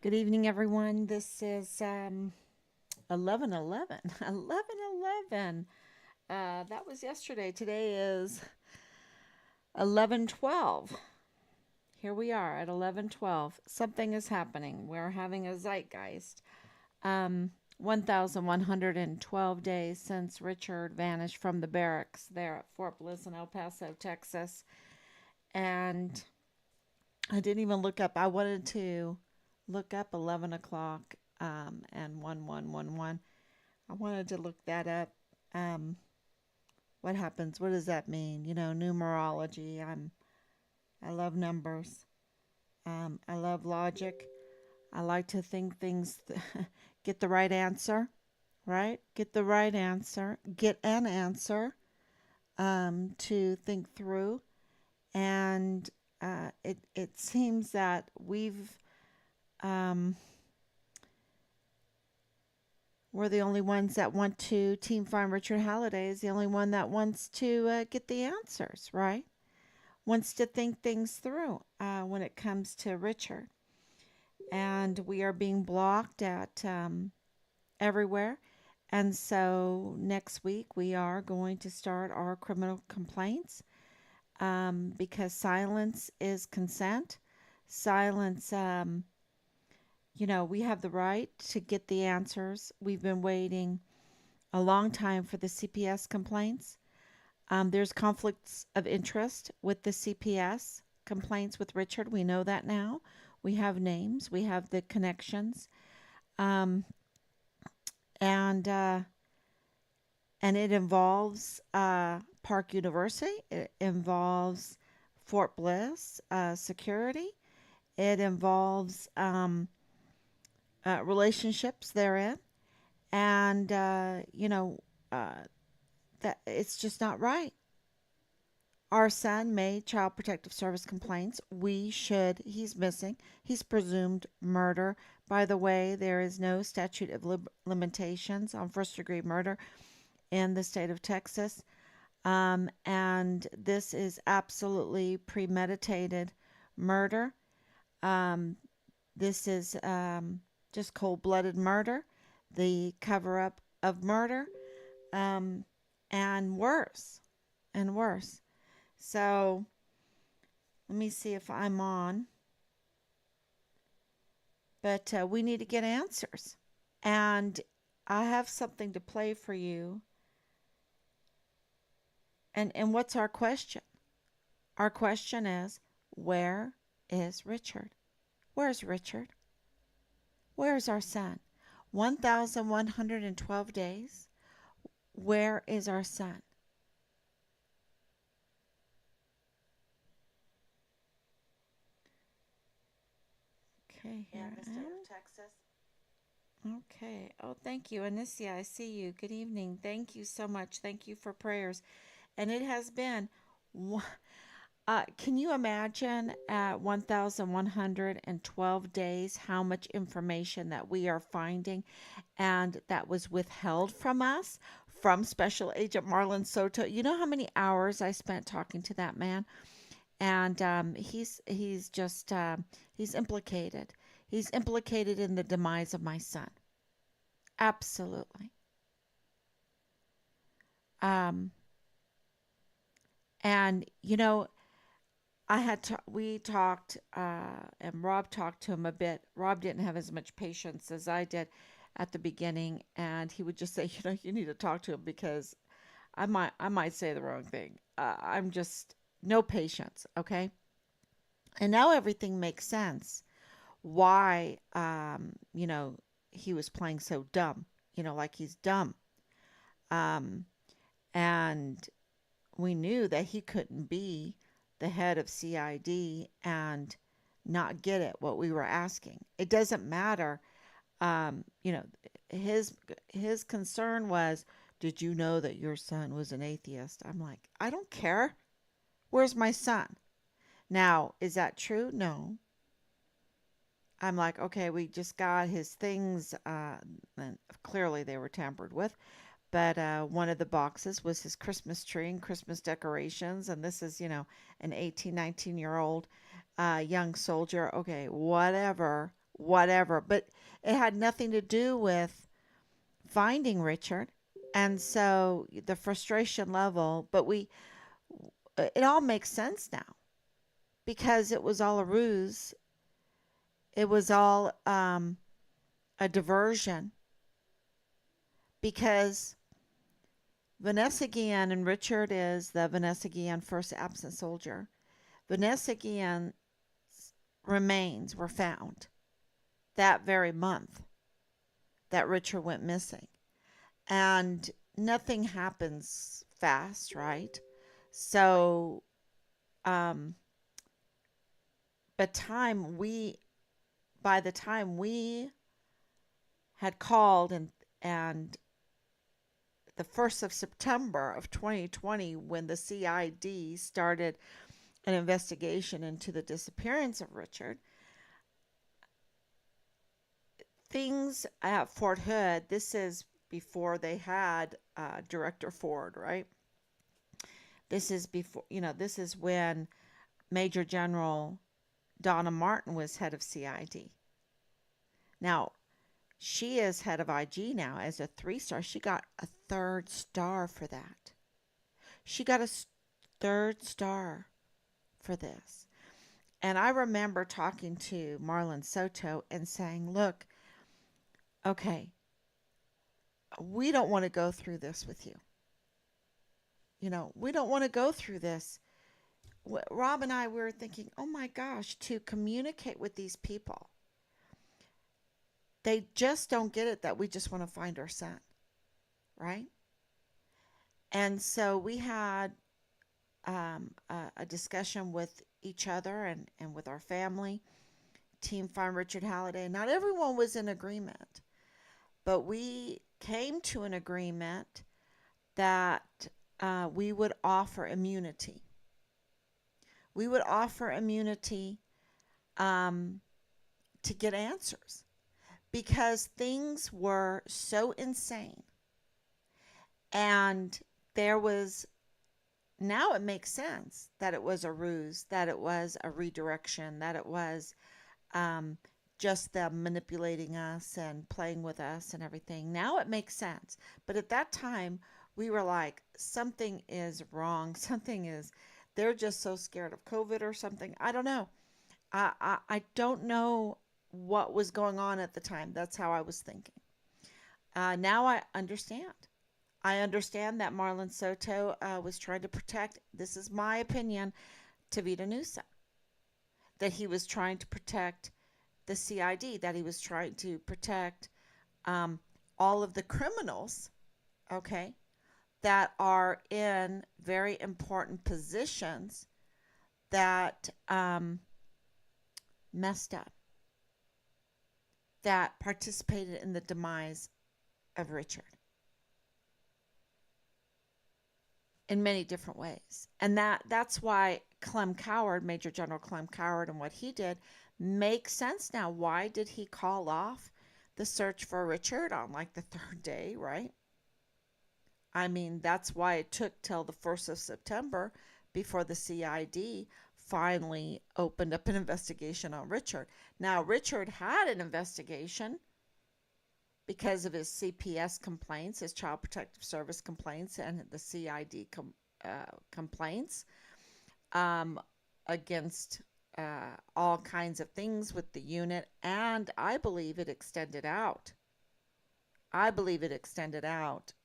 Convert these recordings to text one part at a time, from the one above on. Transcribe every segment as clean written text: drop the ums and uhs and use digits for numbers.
Good evening, everyone. This is 11:11. 11:11. That was yesterday. Today is 11:12. Here we are at 11:12. Something is happening. We're having a zeitgeist. 1,112 days since Richard vanished from the barracks there at Fort Bliss in El Paso, Texas. And I didn't even look up. I wanted to look up 11 o'clock and 1111. I wanted to look that up. Um, what happens? What does that mean? Numerology. I love numbers. I love logic. I like to think things, get the right answer, right? Get the right answer. Get an answer to think through. And it seems that um, we're the only ones that want to team find Richard Halliday is the only one that wants to get the answers, right? Wants to think things through when it comes to Richard. And we are being blocked at everywhere. And so next week we are going to start our criminal complaints because silence is consent. Silence, we have the right to get the answers. We've been waiting a long time for the CPS complaints. There's conflicts of interest with the CPS complaints with Richard. We know that now. We have names, we have the connections, um, and uh, and it involves Park University. It involves Fort Bliss security. It involves relationships therein, and uh, that it's just not right. Our son made child protective service complaints. He's missing. He's presumed murder. By the way, there is no statute of limitations on first degree murder in the state of Texas. And this is absolutely premeditated murder. Um, this is just cold blooded murder, the cover up of murder, um, and worse, and worse. So let me see if I'm on. But we need to get answers. And I have something to play for you. And what's our question? Our question is, where is Richard? Where's Richard? Where's our son? 1,112 days. Where is our son? Okay, here in the state of Texas. Okay. Oh, thank you. Anicia, I see you. Good evening. Thank you so much. Thank you for prayers. And it has been, can you imagine at 1,112 days how much information that we are finding and that was withheld from us from Special Agent Marlon Soto? You know how many hours I spent talking to that man? And he's just he's implicated. He's implicated in the demise of my son. Absolutely. Um, and we talked, and Rob talked to him a bit. Rob didn't have as much patience as I did at the beginning, and he would just say, you need to talk to him because I might say the wrong thing. I'm just no patience, okay? And now everything makes sense. Why, he was playing so dumb, like he's dumb. Um, and we knew that he couldn't be the head of CID and not get it what we were asking. It doesn't matter. Um, you know, his his concern was, did you know that your son was an atheist? I'm like, I don't care. Where's my son? Now, is that true? No. I'm like, okay, we just got his things, and clearly they were tampered with. But one of the boxes was his Christmas tree and Christmas decorations. And this is, an 18, 19-year-old young soldier. Okay, whatever. whatever. But it had nothing to do with finding Richard. And so the frustration level, but it all makes sense now because it was all a ruse. It was all a diversion because Vanessa Guillen, and Richard is the Vanessa Guillen first absent soldier. Vanessa Guillen's remains were found that very month that Richard went missing. And nothing happens fast, right? So, um, but time we by the time we had called and the 1st of September of 2020 when the CID started an investigation into the disappearance of Richard, things at Fort Hood, this is before they had Director Ford, right? This is before, this is when Major General Donna Martin was head of CID. Now, she is head of IG now as a 3-star. She got a 3rd star for that. She got a 3rd star for this. And I remember talking to Marlon Soto and saying, look, okay, we don't want to go through this with you. We don't want to go through this. Rob and I, we were thinking, oh my gosh, to communicate with these people. They just don't get it that we just want to find our son, right? And so we had a discussion with each other and with our family, Team Find Richard Halliday. Not everyone was in agreement, but we came to an agreement that we would offer immunity. We would offer immunity to get answers because things were so insane. And now it makes sense that it was a ruse, that it was a redirection, that it was just them manipulating us and playing with us and everything. Now it makes sense. But at that time, we were like, something is wrong. They're just so scared of COVID or something. I don't know. I don't know what was going on at the time. That's how I was thinking. Now I understand. I understand that Marlon Soto was trying to protect, this is my opinion, Tavita Newsom. That he was trying to protect the CID, that he was trying to protect all of the criminals, okay, that are in very important positions that messed up, that participated in the demise of Richard in many different ways. And that's why Clem Coward, Major General Clem Coward, and what he did makes sense now. Why did he call off the search for Richard on like the 3rd day, right? I mean, that's why it took till the 1st of September before the CID finally opened up an investigation on Richard. Now, Richard had an investigation because of his CPS complaints, his Child Protective Service complaints, and the CID complaints against all kinds of things with the unit, and I believe it extended out.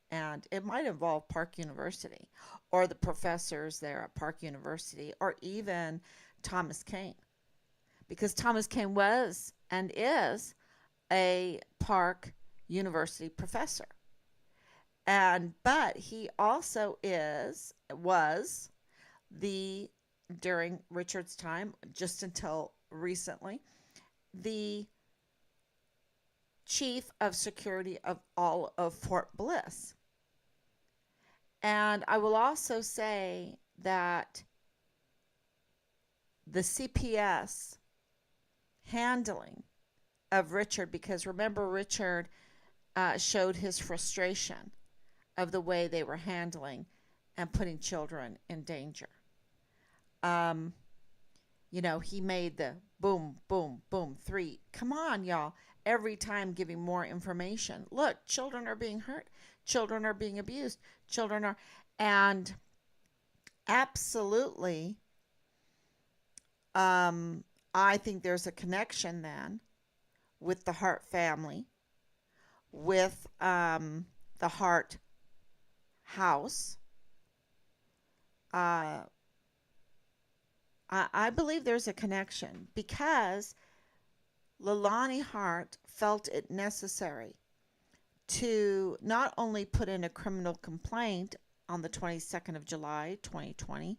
And it might involve Park University or the professors there at Park University or even Thomas Cain, because Thomas Cain was and is a Park University professor. But he also was during Richard's time, just until recently, the chief of security of all of Fort Bliss. And I will also say that the CPS handling of Richard, because remember, Richard showed his frustration of the way they were handling and putting children in danger. He made the boom, boom, boom, 3. Come on, y'all. Every time giving more information. Look, children are being hurt. Children are being abused. Children are, and absolutely, um, I think there's a connection then with the Hart family, with the Hart house. Uh, I believe there's a connection because Leilani Hart felt it necessary to not only put in a criminal complaint on the 22nd of July, 2020,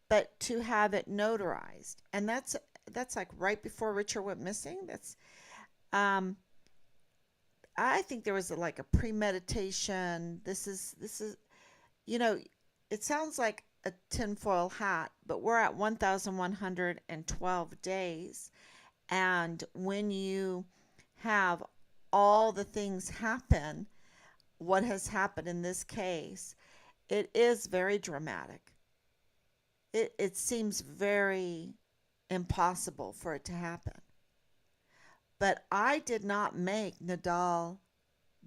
but to have it notarized. And that's like right before Richard went missing. That's um I think there was like a premeditation. This is you know, it sounds like a tinfoil hat, but we're at 1,112 days. And when you have all the things happen, what has happened in this case, it is very dramatic. It seems very impossible for it to happen. But I did not make Nadal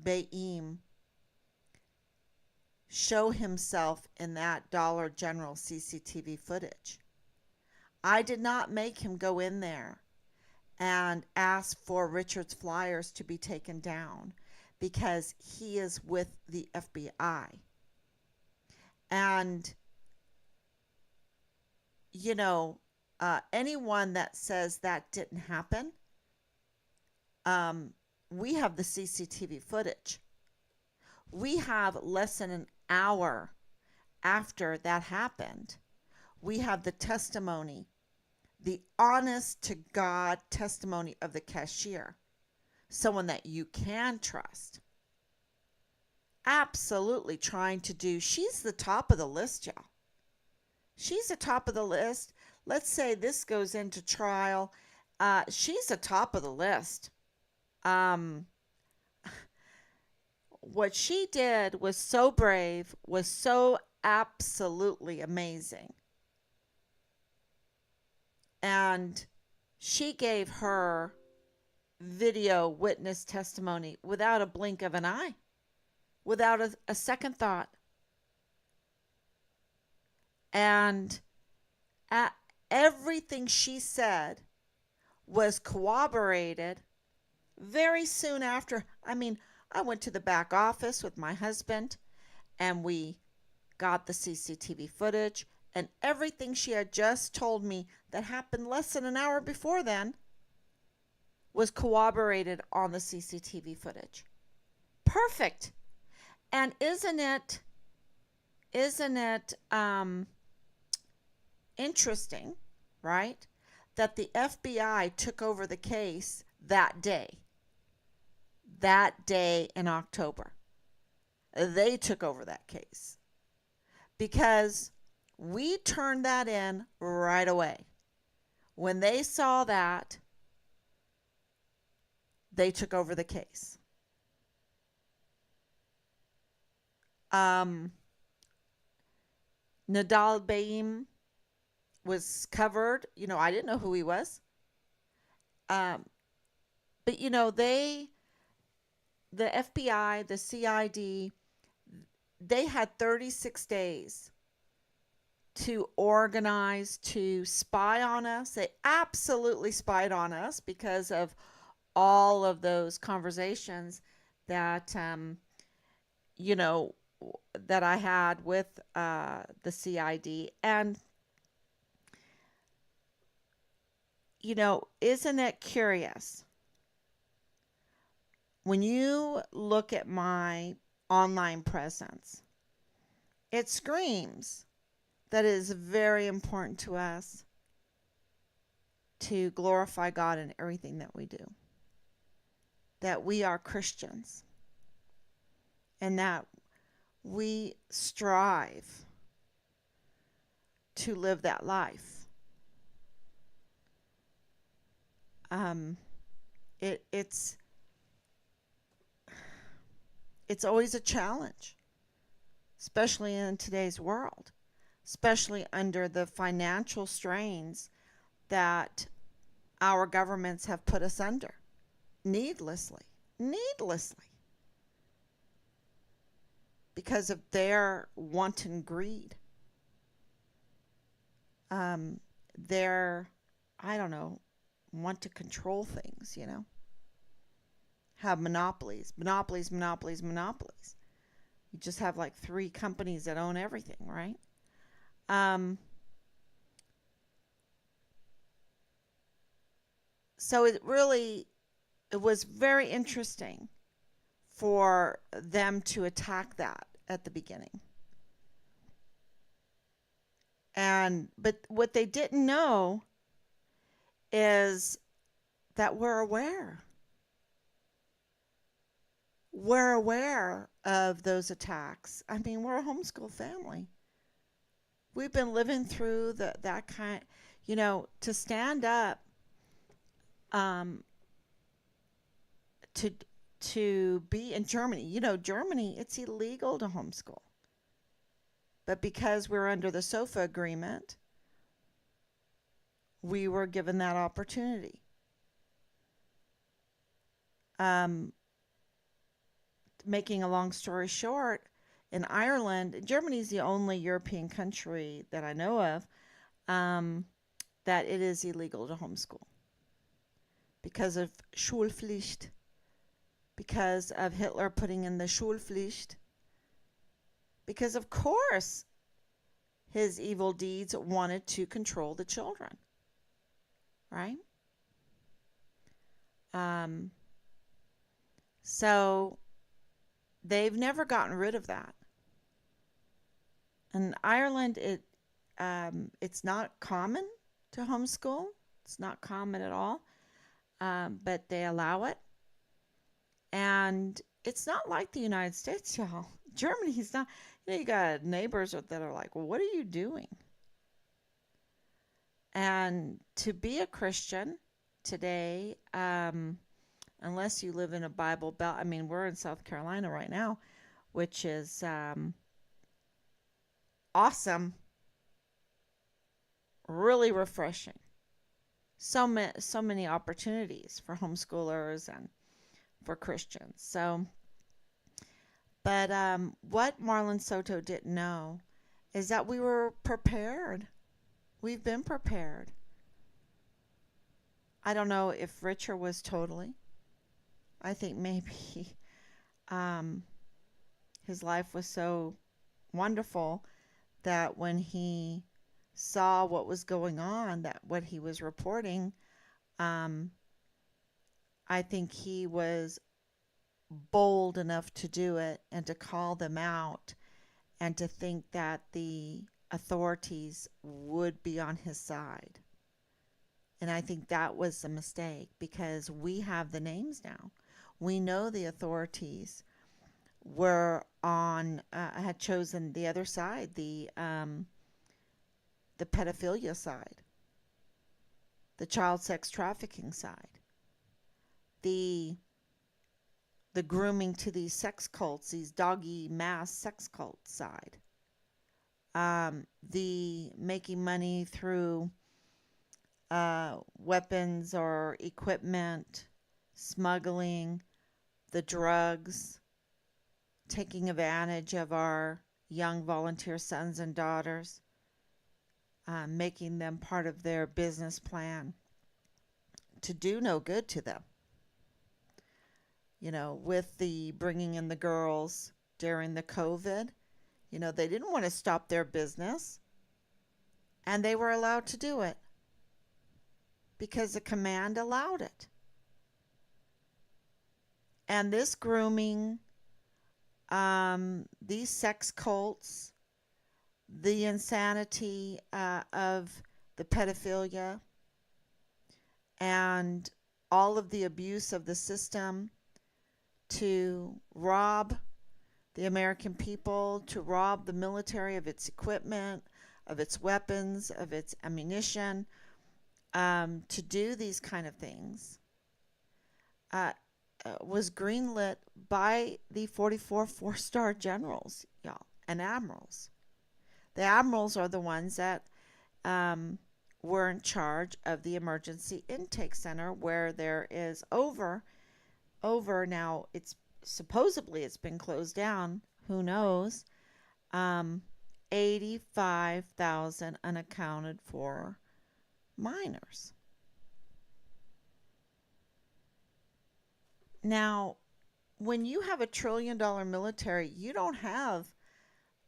Baim show himself in that Dollar General CCTV footage. I did not make him go in there and ask for Richard's flyers to be taken down because he is with the FBI. And, you know, anyone that says that didn't happen, we have the CCTV footage. We have less than an hour after that happened. We have the testimony, the honest to God testimony of the cashier, someone that you can trust. Absolutely trying to do, she's the top of the list, y'all. She's the top of the list. Let's say this goes into trial. She's the top of the list. Um, what she did was so brave, was so absolutely amazing. And she gave her video witness testimony without a blink of an eye, without a second thought. And everything she said was corroborated very soon after. I mean, I went to the back office with my husband and we got the CCTV footage, and everything she had just told me that happened less than an hour before then was corroborated on the CCTV footage. Perfect. And isn't it interesting, right? That the FBI took over the case that day in October. They took over that case because we turned that in right away. When they saw that, they took over the case. Nadal Baim was covered. You know, I didn't know who he was. But you know, the FBI, the CID, they had 36 days to organize, to spy on us. They absolutely spied on us because of all of those conversations that, you know, that I had with the CID. And, you know, isn't it curious? When you look at my online presence, it screams that it is very important to us to glorify God in everything that we do. That we are Christians and that we strive to live that life. It's always a challenge, especially in today's world, especially under the financial strains that our governments have put us under needlessly, needlessly, because of their wanton greed. Um, their, I don't know, want to control things, have monopolies, monopolies, monopolies, monopolies. You just have like three companies that own everything, right? Um, so it was very interesting for them to attack that at the beginning. But what they didn't know is that we're aware of those attacks. I mean, we're a homeschool family. We've been living through that kind, to stand up, um, to be in Germany. Germany, it's illegal to homeschool. But because we're under the SOFA agreement, we were given that opportunity. Um, Making a long story short, in Ireland, Germany is the only European country that I know of, um, that it is illegal to homeschool because of Schulpflicht, because of Hitler putting in the Schulpflicht, because of course his evil deeds wanted to control the children, right? Um, so they've never gotten rid of that. In Ireland, it's not common to homeschool. It's not common at all, but they allow it. And it's not like the United States, y'all. Germany's not. You got neighbors that are like, well, what are you doing? And to be a Christian today, unless you live in a Bible Belt, I mean, we're in South Carolina right now, which is awesome, really refreshing. So many opportunities for homeschoolers and for Christians. But what Marlon Soto didn't know is that we were prepared. We've been prepared. I don't know if Richard was totally. I think maybe um, his life was so wonderful that when he saw what was going on, that what he was reporting, um, I think he was bold enough to do it and to call them out and to think that the authorities would be on his side. And I think that was a mistake because we have the names now. We know the authorities were had chosen the other side, the pedophilia side, the child sex trafficking side, the grooming to these sex cults, these doggy mass sex cult side, the making money through weapons or equipment, smuggling, the drugs, taking advantage of our young volunteer sons and daughters, making them part of their business plan to do no good to them. With the bringing in the girls during the COVID, they didn't want to stop their business and they were allowed to do it because the command allowed it. And this grooming, these sex cults, the insanity of the pedophilia, and all of the abuse of the system to rob the American people, to rob the military of its equipment, of its weapons, of its ammunition, to do these kind of things, was greenlit by the 44 four-star generals, y'all, and admirals. The admirals are the ones that were in charge of the emergency intake center where there is over now, it's supposedly it's been closed down, who knows, um 85,000 unaccounted for minors. Now, when you have $1 trillion military, you don't have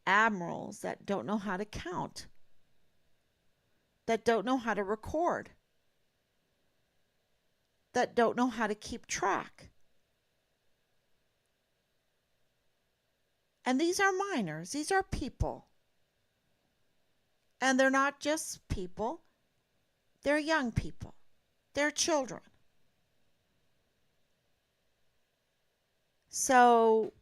admirals that don't know how to count, that don't know how to record, that don't know how to keep track. And these are minors, these are people. And they're not just people, they're young people, they're children. So,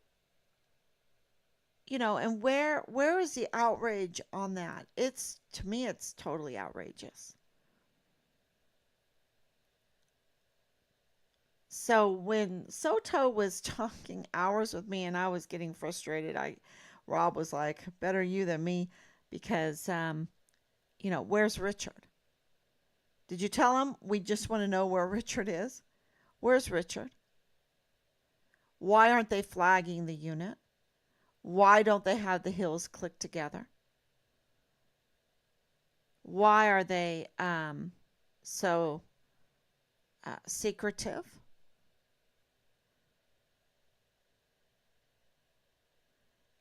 and where is the outrage on that? It's, to me, it's totally outrageous. So when Soto was talking hours with me and I was getting frustrated, Rob was like, better you than me, because where's Richard? Did you tell him we just want to know where Richard is? Where's Richard? Why aren't they flagging the unit? Why don't they have the hills clicked together? Why are they so secretive?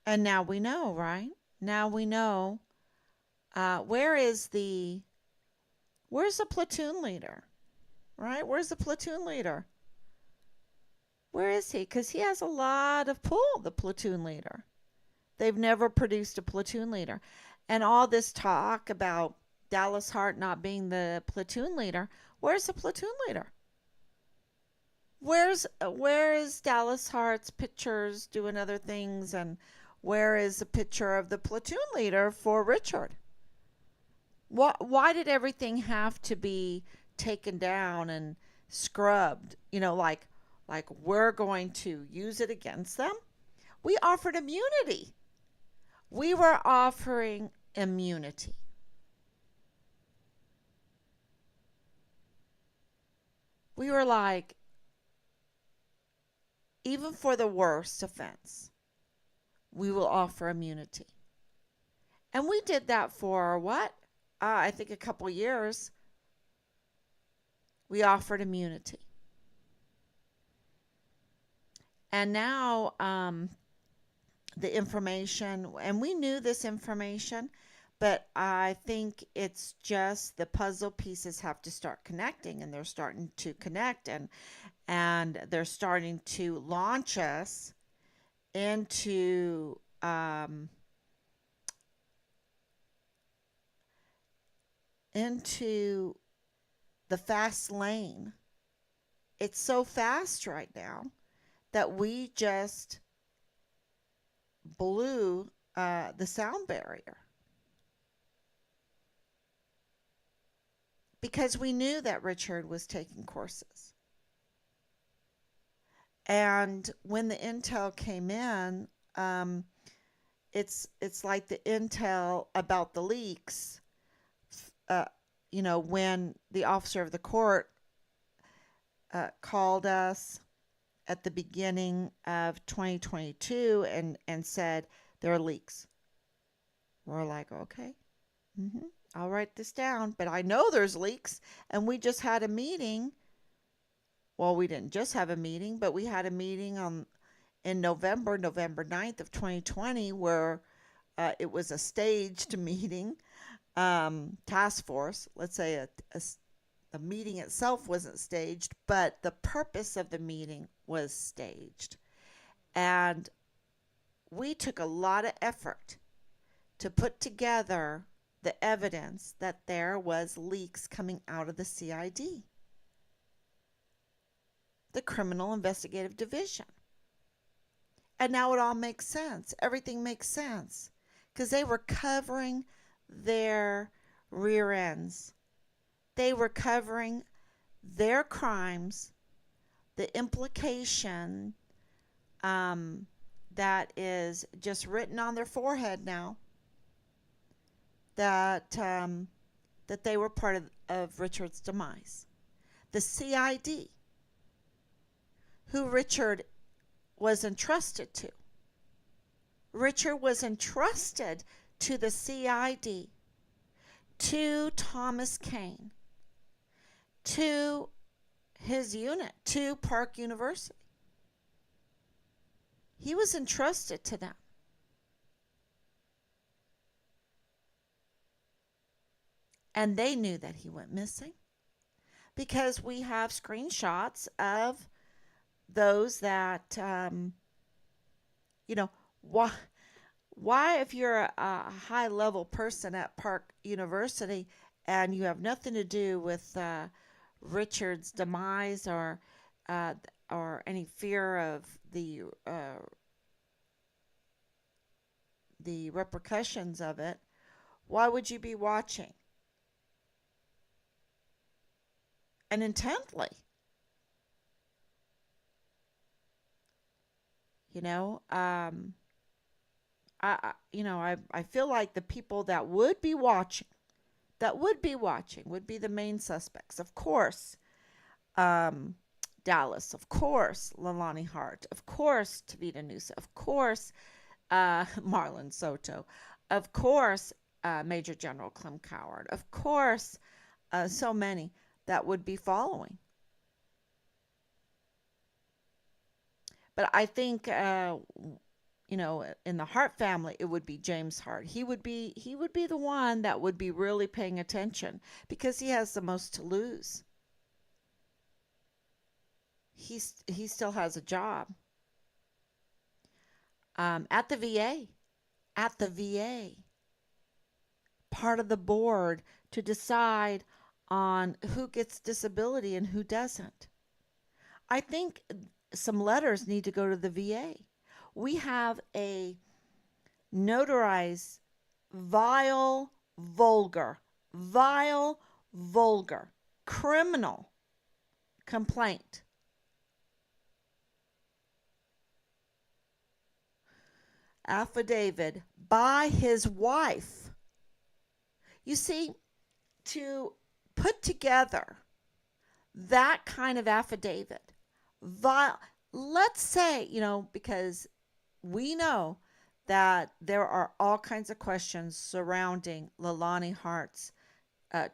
And now we know, right? Now we know. Where's the platoon leader? Right? Where's the platoon leader? Where is he? Because he has a lot of pull, the platoon leader. They've never produced a platoon leader. And all this talk about Dallas Hart not being the platoon leader, where's the platoon leader? Where is Dallas Hart's pictures doing other things, and where is the picture of the platoon leader for Richard? Why did everything have to be taken down and scrubbed? Like we're going to use it against them? We offered immunity. We were offering immunity. We were like, even for the worst offense, we will offer immunity. And we did that for what? I think a couple years. We offered immunity. And now the information, and we knew this information, but I think it's just the puzzle pieces have to start connecting, and they're starting to connect, and they're starting to launch us into into the fast lane. It's so fast right now that we just blew the sound barrier, because we knew that Richard was taking courses. And when the intel came in, it's like the intel about the leaks. Uh, when the officer of the court called us at the beginning of 2022 and said there are leaks. We're like, okay, I'll write this down, but I know there's leaks. And we just had a meeting. Well, we didn't just have a meeting, but we had a meeting in November 9th of 2020, where it was a staged meeting, task force. Let's say the meeting itself wasn't staged, but the purpose of the meeting was staged. And we took a lot of effort to put together the evidence that there was leaks coming out of the CID, the Criminal Investigative Division. And now it all makes sense. Everything makes sense, because they were covering their rear ends. They were covering their crimes, the implication that is just written on their forehead now, that that they were part of Richard's demise. The CID, who Richard was entrusted to. Richard was entrusted to the CID, to Thomas Cain, to his unit, to Park University. He was entrusted to them. And they knew that he went missing because we have screenshots of those that, you know, why if you're a high level person at Park University and you have nothing to do with Richard's demise uh, or any fear of the repercussions of it, why would you be watching and intently? You know, I feel like the people that would be watching, would be the main suspects. Of course, um, Dallas. Of course, Leilani Hart. Of course, Tavita Nusa. Of course, Marlon Soto. Of course, Major General Clem Coward. Of course, so many that would be following. But I think, in the Hart family, it would be James Hart. He would be the one that would be really paying attention because he has the most to lose. He still has a job at the VA. At the VA, part of the board to decide on who gets disability and who doesn't. I think some letters need to go to the VA. We have a notarized, vile, vile, vulgar, criminal complaint affidavit by his wife. You see, to put together that kind of affidavit, let's say, because we know that there are all kinds of questions surrounding Leilani Hart's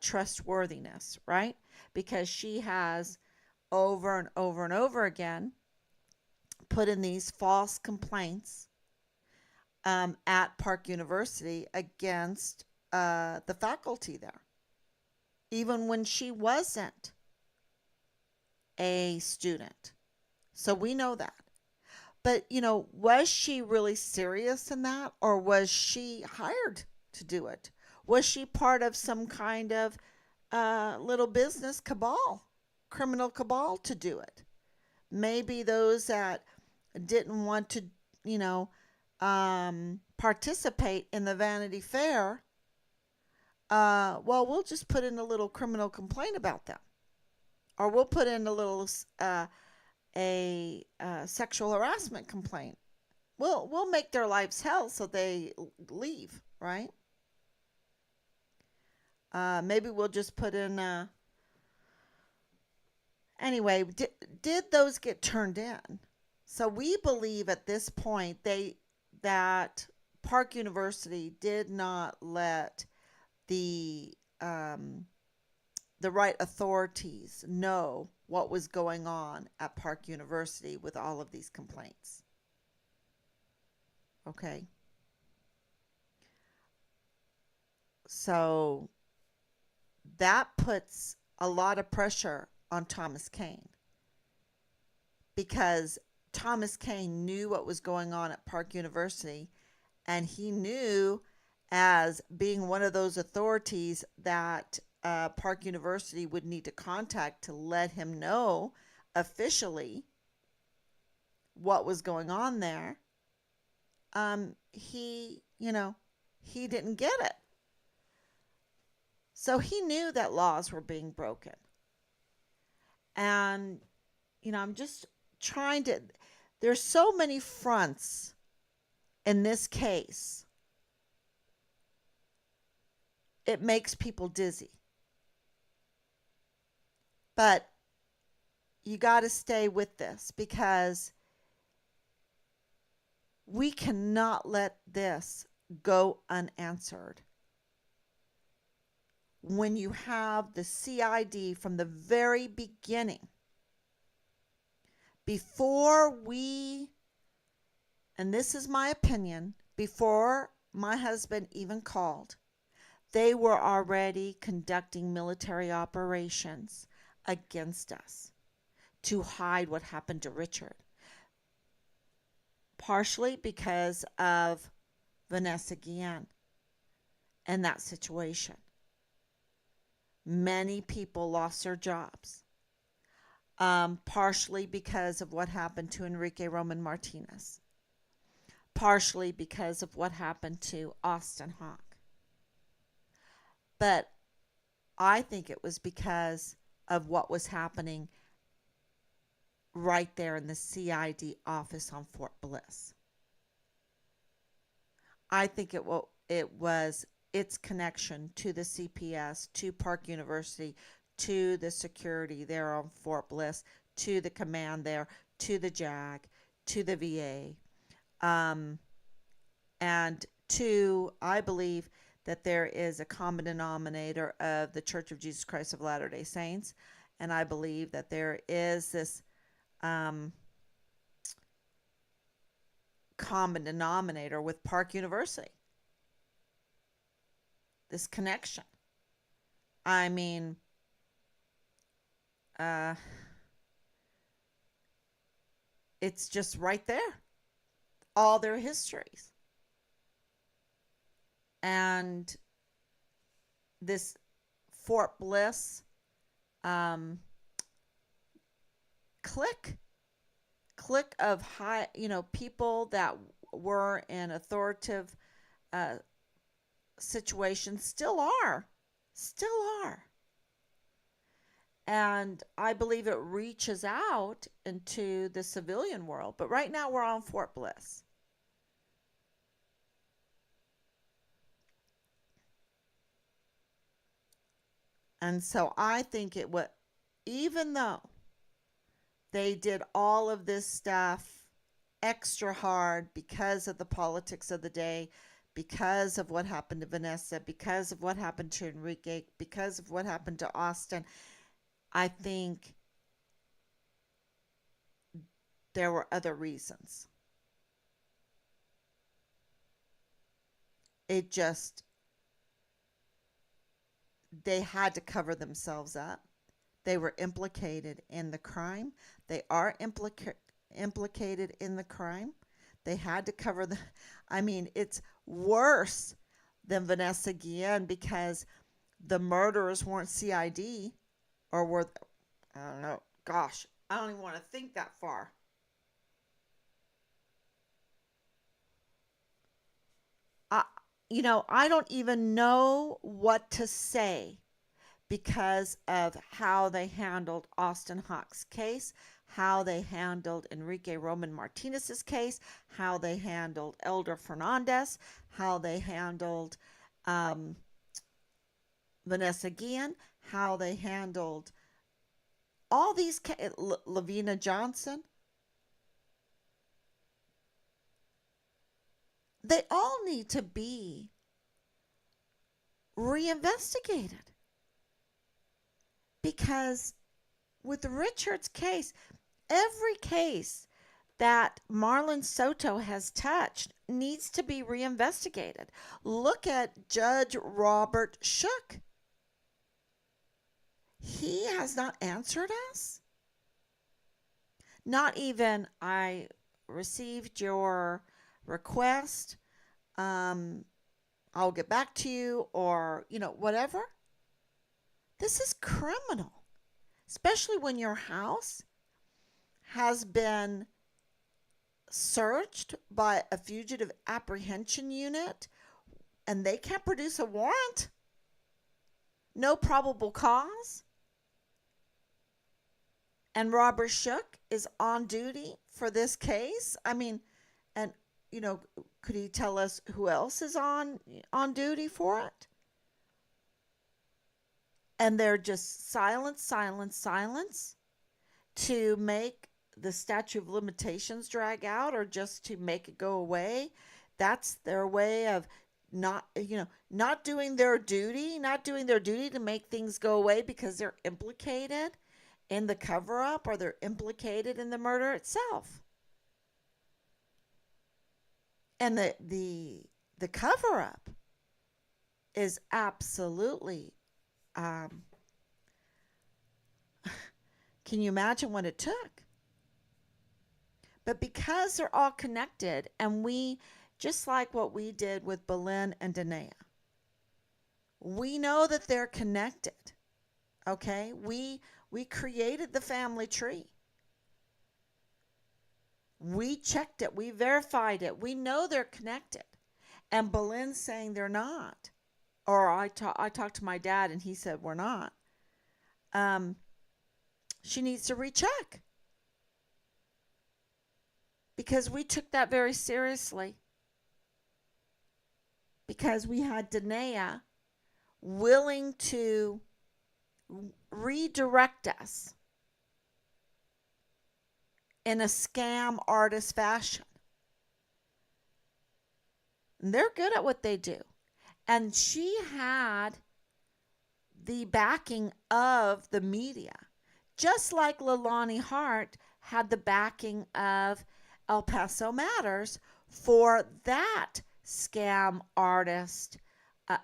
trustworthiness, right? Because she has over and over and over again put in these false complaints at Park University against the faculty there, even when she wasn't a student. So we know that. But, was she really serious in that, or was she hired to do it? Was she part of some kind of little business cabal, criminal cabal to do it? Maybe those that didn't want to, participate in the Vanity Fair, well, we'll just put in a little criminal complaint about them. Or we'll put in a little sexual harassment complaint. We'll make their lives hell so they leave, right? Maybe we'll just put in. Anyway, did those get turned in? So we believe at this point that Park University did not let the right authorities know what was going on at Park University with all of these complaints. Okay. So that puts a lot of pressure on Thomas Cain because Thomas Cain knew what was going on at Park University, and he knew, as being one of those authorities that Park University would need to contact to let him know officially what was going on there. He didn't get it. So he knew that laws were being broken. And, I'm just trying to, there's so many fronts in this case. It makes people dizzy. But you got to stay with this because we cannot let this go unanswered. When you have the CID from the very beginning, before we, and this is my opinion, before my husband even called, they were already conducting military operations against us to hide what happened to Richard. Partially because of Vanessa Guillen and that situation. Many people lost their jobs. Partially because of what happened to Enrique Roman Martinez. Partially because of what happened to Austin Hawk. But I think it was because of what was happening right there in the CID office on Fort Bliss. I think it was its connection to the CPS, to Park University, to the security there on Fort Bliss, to the command there, to the JAG, to the VA, and to, I believe, that there is a common denominator of the Church of Jesus Christ of Latter-day Saints, and I believe that there is this common denominator with Park University. This connection. I mean, it's just right there. All their histories. And this Fort Bliss clique of high, people that were in authoritative situations still are. And I believe it reaches out into the civilian world. But right now we're on Fort Bliss. And so I think it would, even though they did all of this stuff extra hard because of the politics of the day, because of what happened to Vanessa, because of what happened to Enrique, because of what happened to Austin, I think there were other reasons. It just, they had to cover themselves up. They were implicated in the crime. They are implicated in the crime. They had to cover the. I mean, it's worse than Vanessa Guillen because the murderers weren't CID or were. I don't know. Gosh, I don't even want to think that far. I, I don't even know what to say because of how they handled Austin Hawk's case, how they handled Enrique Roman Martinez's case, how they handled Elder Fernandez, how they handled um, Vanessa Guillen, how they handled all these, Lavina Johnson. They all need to be reinvestigated because with Richard's case, every case that Marlon Soto has touched needs to be reinvestigated. Look at Judge Robert Shook. He has not answered us. Not even, I received your request. I'll get back to you, or, whatever. This is criminal, especially when your house has been searched by a fugitive apprehension unit and they can't produce a warrant. No probable cause. And Robert Shook is on duty for this case. I mean, and could he tell us who else is on duty for it? And they're just silence, silence, silence to make the statute of limitations drag out or just to make it go away. That's their way of not doing their duty, not doing their duty to make things go away because they're implicated in the cover up or they're implicated in the murder itself. And the cover up is absolutely um, can you imagine what it took? But because they're all connected, and we, just like what we did with Belen and Danae, we know that they're connected. Okay? We created the family tree. We checked it. We verified it. We know they're connected. And Belen's saying they're not. Or I talked to my dad and he said we're not. She needs to recheck. Because we took that very seriously. Because we had Danae willing to redirect us in a scam artist fashion. And they're good at what they do. And she had the backing of the media, just like Leilani Hart had the backing of El Paso Matters for that scam artist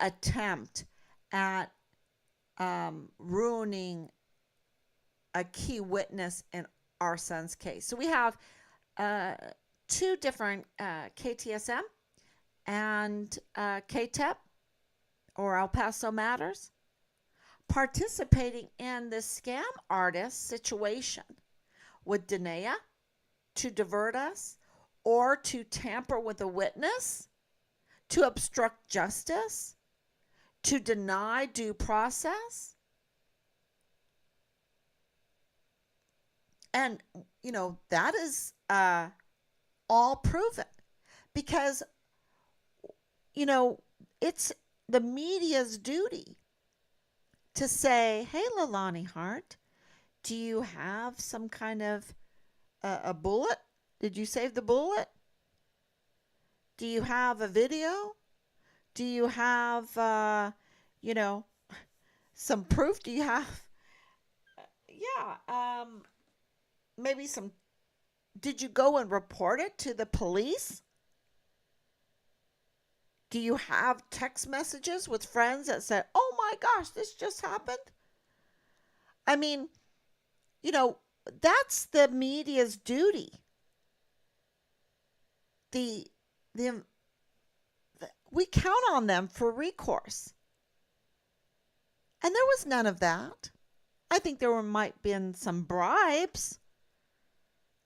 attempt at ruining a key witness in our son's case. So we have two different KTSM and KTEP, or El Paso Matters, participating in this scam artist situation with Danae to divert us or to tamper with a witness, to obstruct justice, to deny due process. And, that is all proven because, it's the media's duty to say, hey, Leilani Hart, do you have some kind of a bullet? Did you save the bullet? Do you have a video? Do you have, some proof? Do you have, maybe some, did you go and report it to the police? Do you have text messages with friends that said, oh my gosh, this just happened? I mean, that's the media's duty. The we count on them for recourse. And there was none of that. I think there might have been some bribes.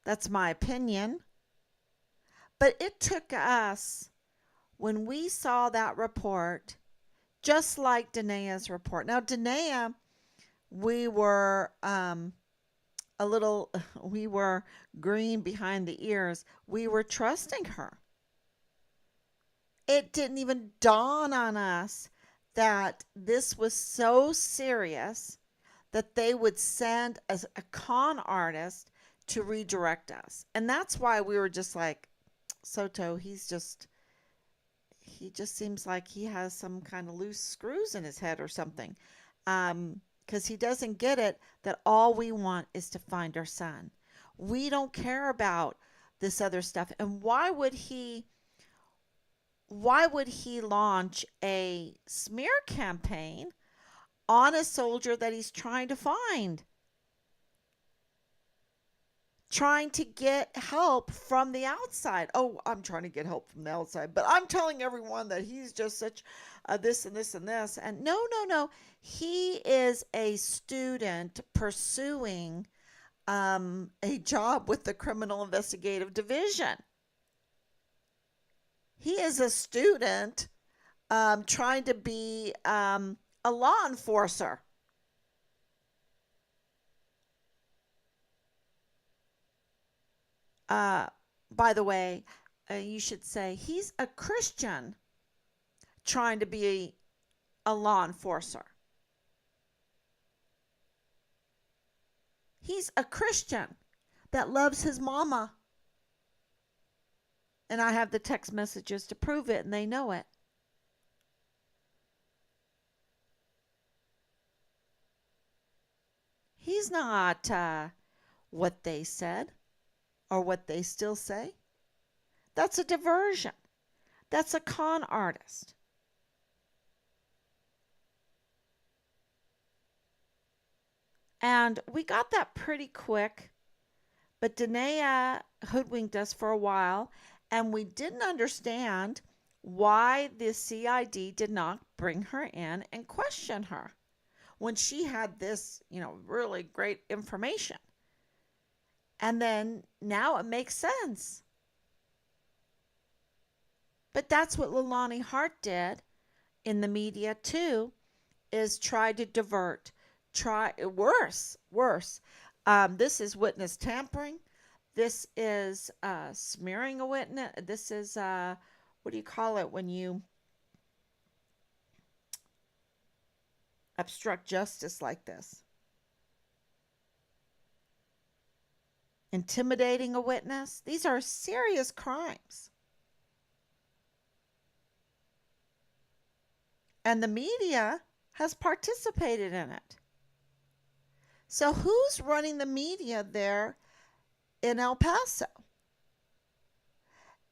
That's my opinion. But it took us, when we saw that report, just like Danae's report. Now, Danae, we were we were green behind the ears. We were trusting her. It didn't even dawn on us that this was so serious that they would send a con artist to redirect us. And that's why we were just like, Soto, he just seems like he has some kind of loose screws in his head or something. Because he doesn't get it that all we want is to find our son. We don't care about this other stuff. And why would he launch a smear campaign on a soldier that he's trying to find? Trying to get help from the outside. Oh, I'm trying to get help from the outside, but I'm telling everyone that he's just such this and this and this. And no. He is a student pursuing a job with the Criminal Investigative Division. He is a student trying to be a law enforcer. By the way, you should say he's a Christian trying to be a law enforcer. He's a Christian that loves his mama. And I have the text messages to prove it, and they know it. He's not what they said or what they still say. That's a diversion. That's a con artist. And we got that pretty quick, but Danae hoodwinked us for a while, and we didn't understand why the CID did not bring her in and question her when she had this, really great information. And then now it makes sense. But that's what Leilani Hart did in the media too, is try to divert. Try worse. This is witness tampering. This is smearing a witness. This is what do you call it when you obstruct justice like this? Intimidating a witness. These are serious crimes. And the media has participated in it. So who's running the media there in El Paso?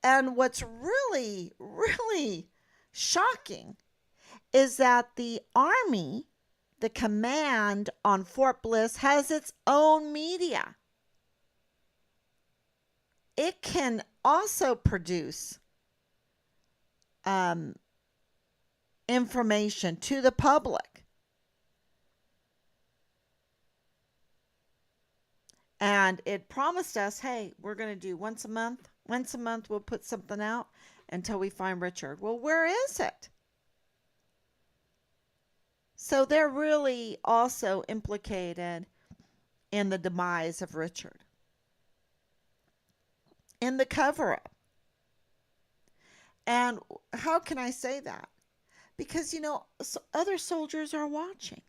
And what's really, really shocking is that the Army, the command on Fort Bliss, has its own media. It can also produce information to the public. And it promised us, hey, we're going to do once a month. Once a month, we'll put something out until we find Richard. Well, where is it? So they're really also implicated in the demise of Richard, in the cover up. And how can I say that? Because, other soldiers are watching,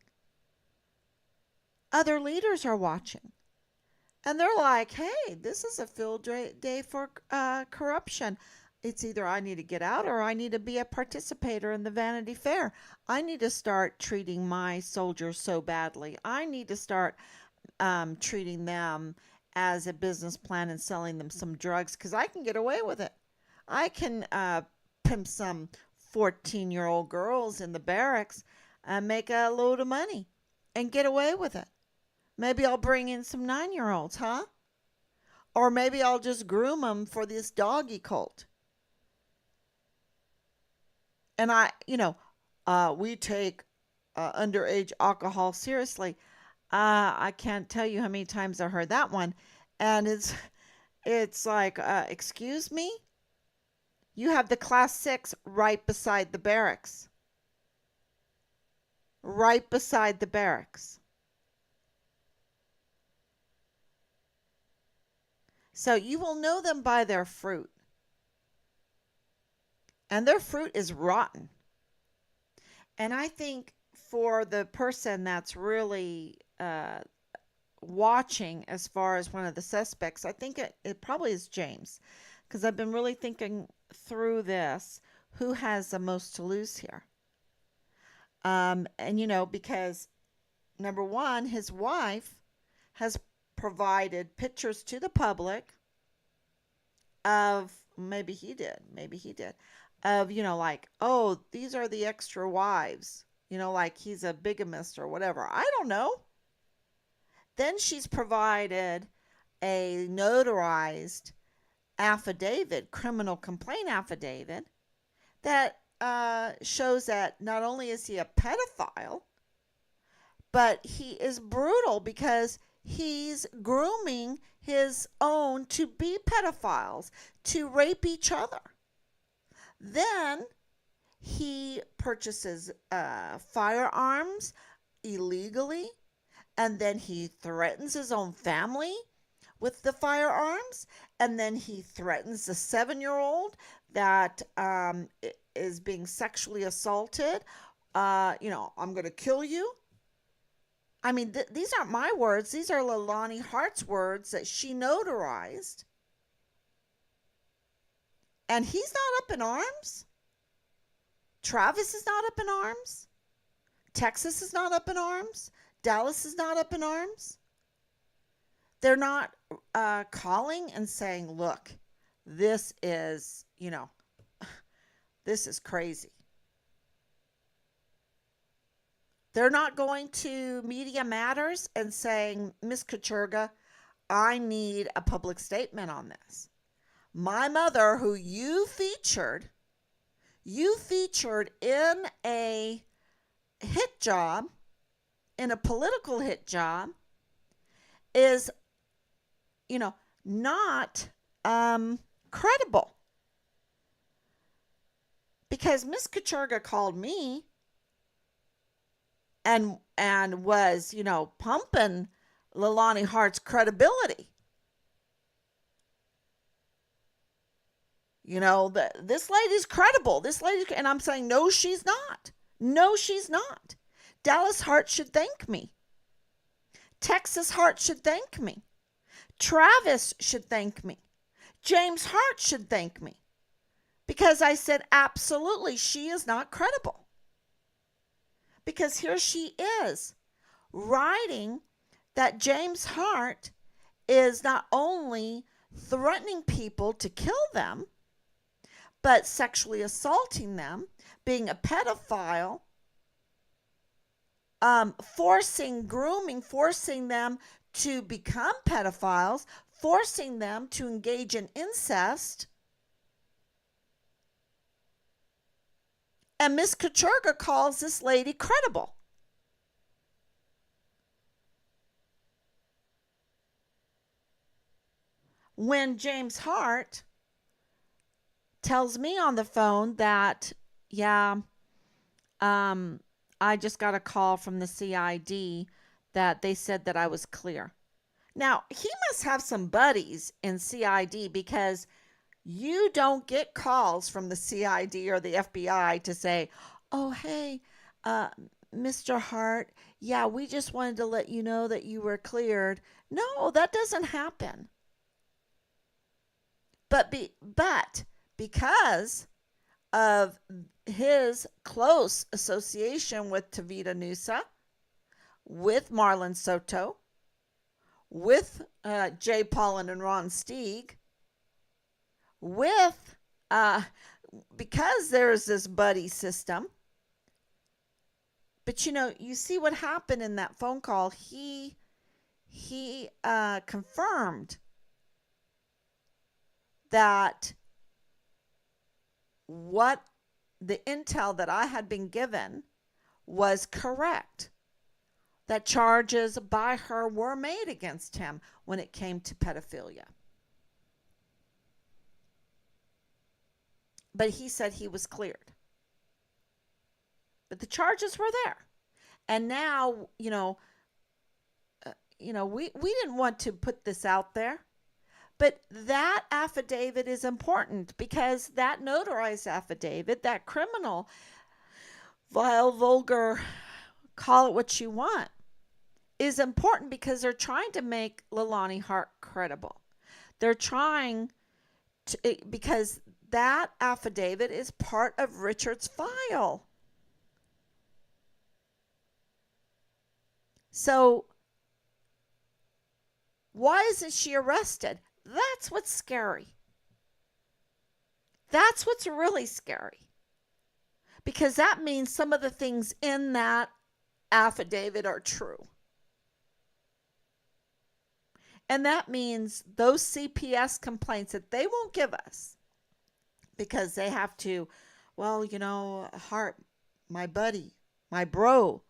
other leaders are watching. And they're like, hey, this is a field day for corruption. It's either I need to get out or I need to be a participator in the Vanity Fair. I need to start treating my soldiers so badly. I need to start treating them as a business plan and selling them some drugs because I can get away with it. I can pimp some 14-year-old girls in the barracks and make a load of money and get away with it. Maybe I'll bring in some 9-year-olds, huh? Or maybe I'll just groom them for this doggy cult. And we take underage alcohol seriously. I can't tell you how many times I heard that one. And it's like, excuse me? You have the class 6 right beside the barracks. Right beside the barracks. So you will know them by their fruit. And their fruit is rotten. And I think for the person that's really watching as far as one of the suspects, I think it probably is James. Because I've been really thinking through this. Who has the most to lose here? And, because number one, his wife has provided pictures to the public of, maybe he did, of, like, oh, these are the extra wives, like he's a bigamist or whatever. I don't know. Then she's provided a notarized affidavit, criminal complaint affidavit, that shows that not only is he a pedophile, but he is brutal because he's grooming his own to be pedophiles, to rape each other. Then he purchases firearms illegally, and then he threatens his own family with the firearms, and then he threatens the 7-year-old that is being sexually assaulted. I'm going to kill you. I mean, these aren't my words. These are Leilani Hart's words that she notarized. And he's not up in arms. Travis is not up in arms. Texas is not up in arms. Dallas is not up in arms. They're not calling and saying, look, this is, this is crazy. They're not going to Media Matters and saying, Miss Kacherga, I need a public statement on this. My mother, who you featured in a hit job, in a political hit job, is, not credible. Because Miss Kacherga called me and was, pumping Leilani Hart's credibility. This lady's credible. And I'm saying, no, she's not. No, she's not. Dallas Hart should thank me. Texas Hart should thank me. Travis should thank me. James Hart should thank me. Because I said, absolutely, she is not credible. Because here she is, writing that James Hart is not only threatening people to kill them, but sexually assaulting them, being a pedophile, forcing them to become pedophiles, forcing them to engage in incest. And Miss Kacherga calls this lady credible. When James Hart tells me on the phone that, I just got a call from the CID that they said that I was clear. Now, he must have some buddies in CID, because you don't get calls from the CID or the FBI to say, oh, hey, Mr. Hart, we just wanted to let you know that you were cleared. No, that doesn't happen. But because of his close association with Tavita Nusa, with Marlon Soto, with Jay Pollan and Ron Steig, because there's this buddy system. But you see what happened in that phone call. He confirmed that what the intel that I had been given was correct. That charges by her were made against him when it came to pedophilia. But he said he was cleared. But the charges were there. And now, we didn't want to put this out there. But that affidavit is important, because that notarized affidavit, that criminal, vile, vulgar, call it what you want, is important because they're trying to make Leilani Hart credible. They're trying to, because that affidavit is part of Richard's file. So why isn't she arrested? That's what's scary. That's what's really scary. Because that means some of the things in that affidavit are true. And that means those CPS complaints that they won't give us, because they have to, Hart, my buddy, my bro,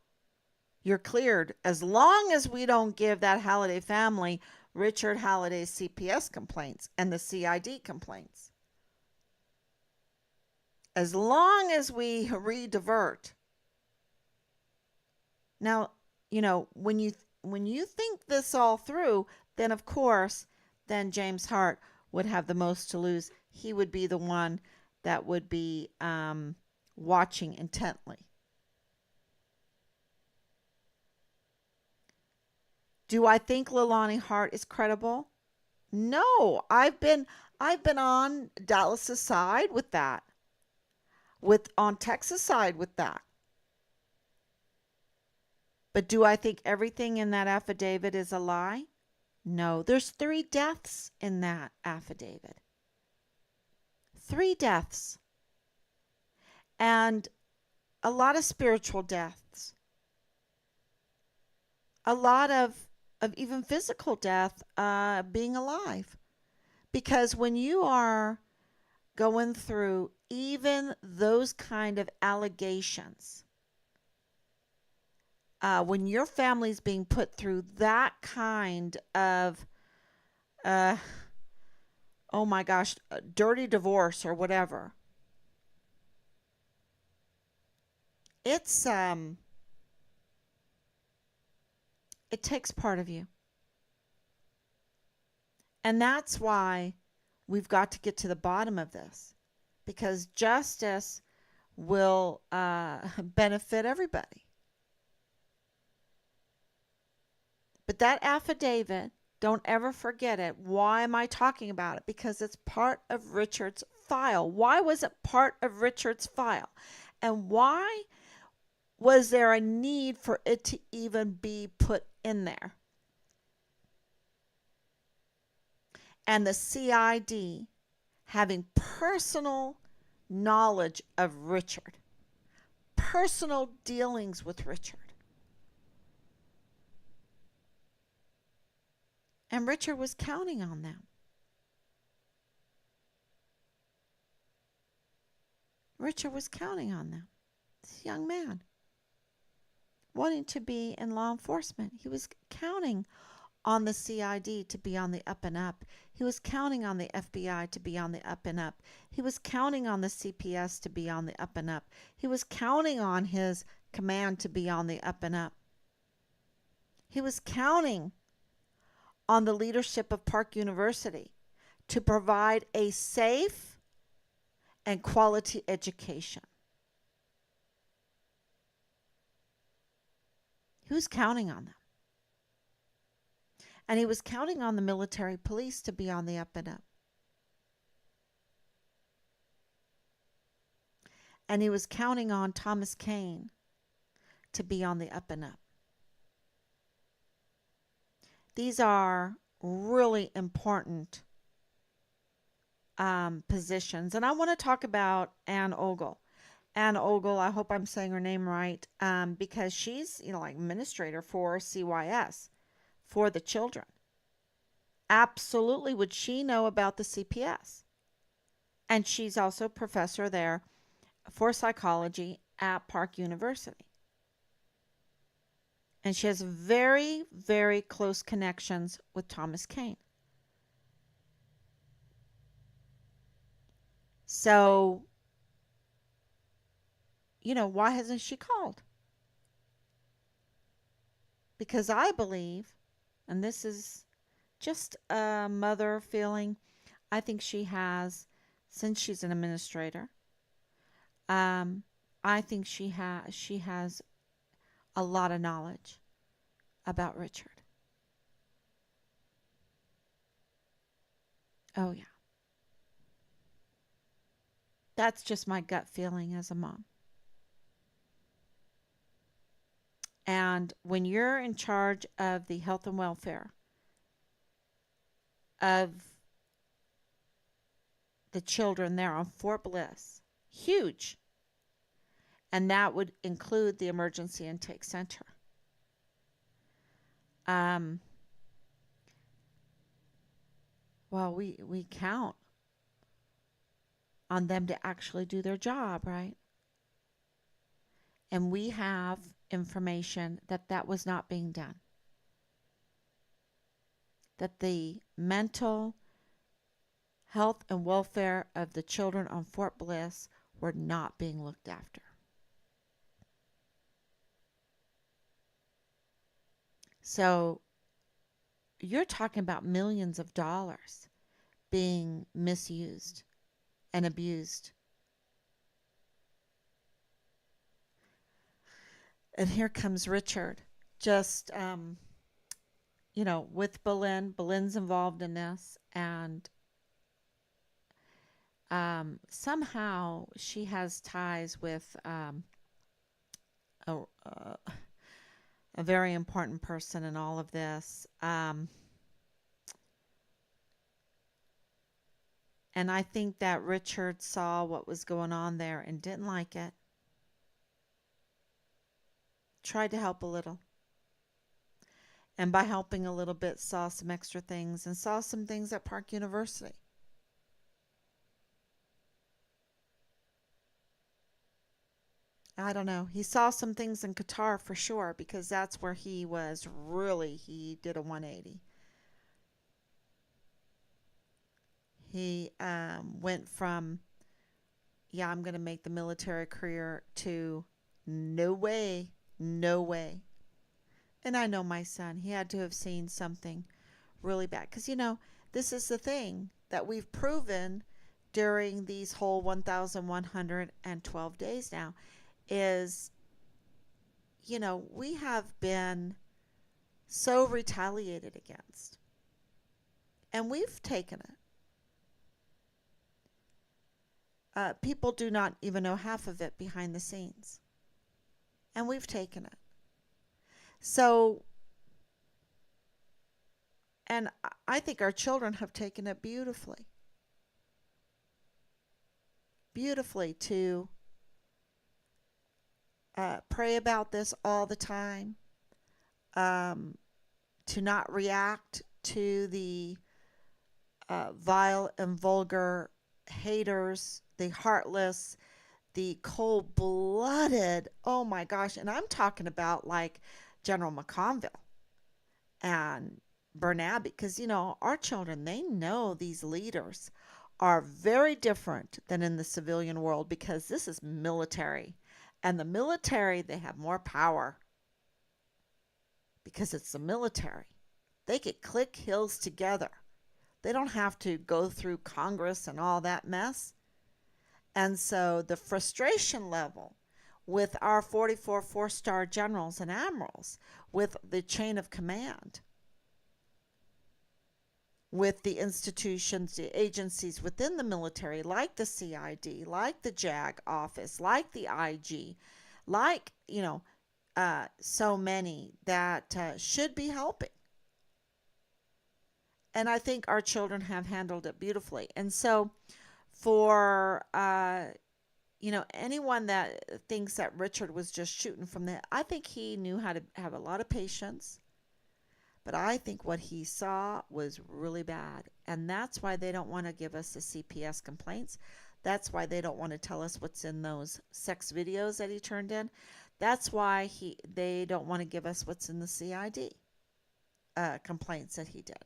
you're cleared. As long as we don't give that Halliday family Richard Halliday's CPS complaints and the CID complaints. As long as we redivert. Now, when you think this all through, then of course, then James Hart would have the most to lose. He would be the one that would be watching intently. Do I think Leilani Hart is credible? No, I've been on Dallas's side with that, with on Texas side with that. But do I think everything in that affidavit is a lie? No, there's 3 deaths in that affidavit. 3 deaths. And a lot of spiritual deaths. A lot of even physical death, being alive. Because when you are going through even those kind of allegations, when your family's being put through that kind of, uh, oh my gosh, dirty divorce or whatever, it's it takes part of you. And that's why we've got to get to the bottom of this, because justice will benefit everybody. But that affidavit, don't ever forget it. Why am I talking about it? Because it's part of Richard's file. Why was it part of Richard's file? And why was there a need for it to even be put in there? And the CID having personal knowledge of Richard, personal dealings with Richard. And Richard was counting on them. Richard was counting on them. This young man wanting to be in law enforcement. He was counting on the CID to be on the up and up. He was counting on the FBI to be on the up and up. He was counting on the CPS to be on the up and up. He was counting on his command to be on the up and up. He was counting on the leadership of Park University to provide a safe and quality education. He was counting on them. And he was counting on the military police to be on the up and up. And he was counting on Thomas Cain to be on the up and up. These are really important positions. And I want to talk about Ann Ogle. Ann Ogle, I hope I'm saying her name right, because she's, like administrator for CYS, for the children. Absolutely would she know about the CPS. And she's also professor there for psychology at Park University. And she has very, very close connections with Thomas Cain. So, why hasn't she called? Because I believe, and this is just a mother feeling, I think she has, since she's an administrator, I think she has a lot of knowledge about Richard. Oh yeah. That's just my gut feeling as a mom. And when you're in charge of the health and welfare of the children there on Fort Bliss, huge. And that would include the emergency intake center. Um, well, we count on them to actually do their job, right? And we have information that that was not being done. That the mental health and welfare of the children on Fort Bliss were not being looked after. So you're talking about millions of dollars being misused and abused. And here comes Richard, just with Boleyn. Boleyn's involved in this, and somehow she has ties with a very important person in all of this. And I think that Richard saw what was going on there and didn't like it. Tried to help a little. And by helping a little bit, saw some extra things and saw some things at Park University. I don't know. He saw some things in Qatar for sure because that's where he was really, he did a 180. He went from, yeah, I'm going to make the military career to no way, no way. And I know my son, he had to have seen something really bad. Because, this is the thing that we've proven during these whole 1,112 days now is, we have been so retaliated against. And we've taken it. People do not even know half of it behind the scenes. And we've taken it. So, and I think our children have taken it beautifully. Beautifully to pray about this all the time, to not react to the vile and vulgar haters, the heartless, the cold blooded. Oh my gosh. And I'm talking about like General McConville and Bernabe, because, our children, they know these leaders are very different than in the civilian world because this is military. And the military, they have more power because it's the military. They could click heels together. They don't have to go through Congress and all that mess. And so the frustration level with our 44 four-star generals and admirals, with the chain of command, with the institutions, the agencies within the military, like the CID, like the JAG office, like the IG, like, so many that should be helping. And I think our children have handled it beautifully. And so for, anyone that thinks that Richard was just shooting from the, I think he knew how to have a lot of patience. But I think what he saw was really bad. And that's why they don't want to give us the CPS complaints. That's why they don't want to tell us what's in those sex videos that he turned in. That's why they don't want to give us what's in the CID complaints that he did.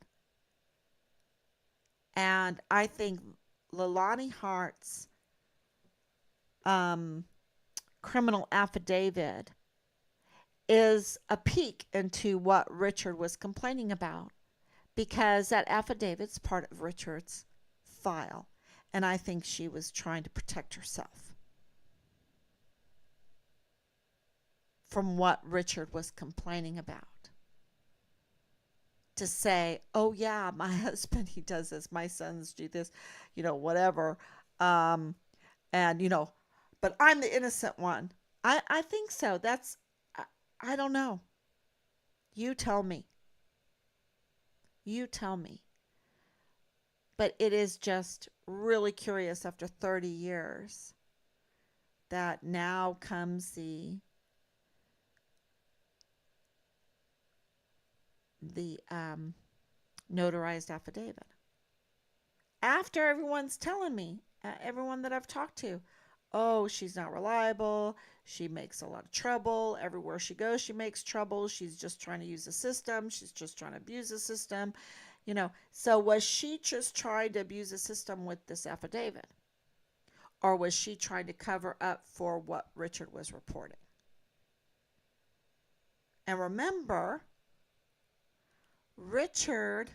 And I think Leilani Hart's criminal affidavit is a peek into what Richard was complaining about, because that affidavit's part of Richard's file. And I think she was trying to protect herself from what Richard was complaining about. To say, oh yeah, my husband, he does this, my sons do this, whatever. And, but I'm the innocent one. I think so. I don't know. You tell me. You tell me. But it is just really curious after 30 years that now comes the notarized affidavit. After everyone's telling me, everyone that I've talked to, oh, she's not reliable. She makes a lot of trouble. Everywhere she goes, she makes trouble. She's just trying to use the system. She's just trying to abuse the system. So was she just trying to abuse the system with this affidavit? Or was she trying to cover up for what Richard was reporting? And remember, Richard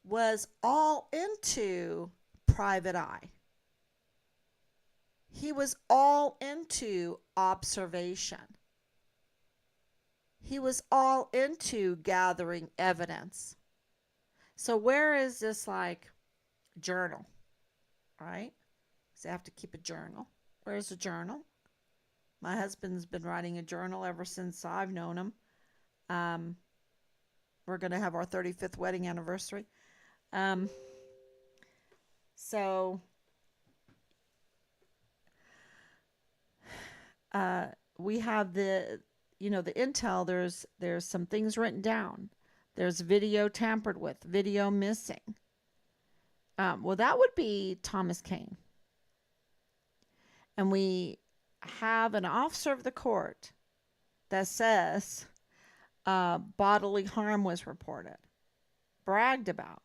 was all into private eye. He was all into observation. He was all into gathering evidence. So where is this like journal, right? So I have to keep a journal. Where's the journal? My husband's been writing a journal ever since I've known him. Um, we're going to have our 35th wedding anniversary. Um, so uh, we have the intel. There's some things written down. There's video tampered with, video missing. Well, that would be Thomas Cain. And we have an officer of the court that says bodily harm was reported, bragged about.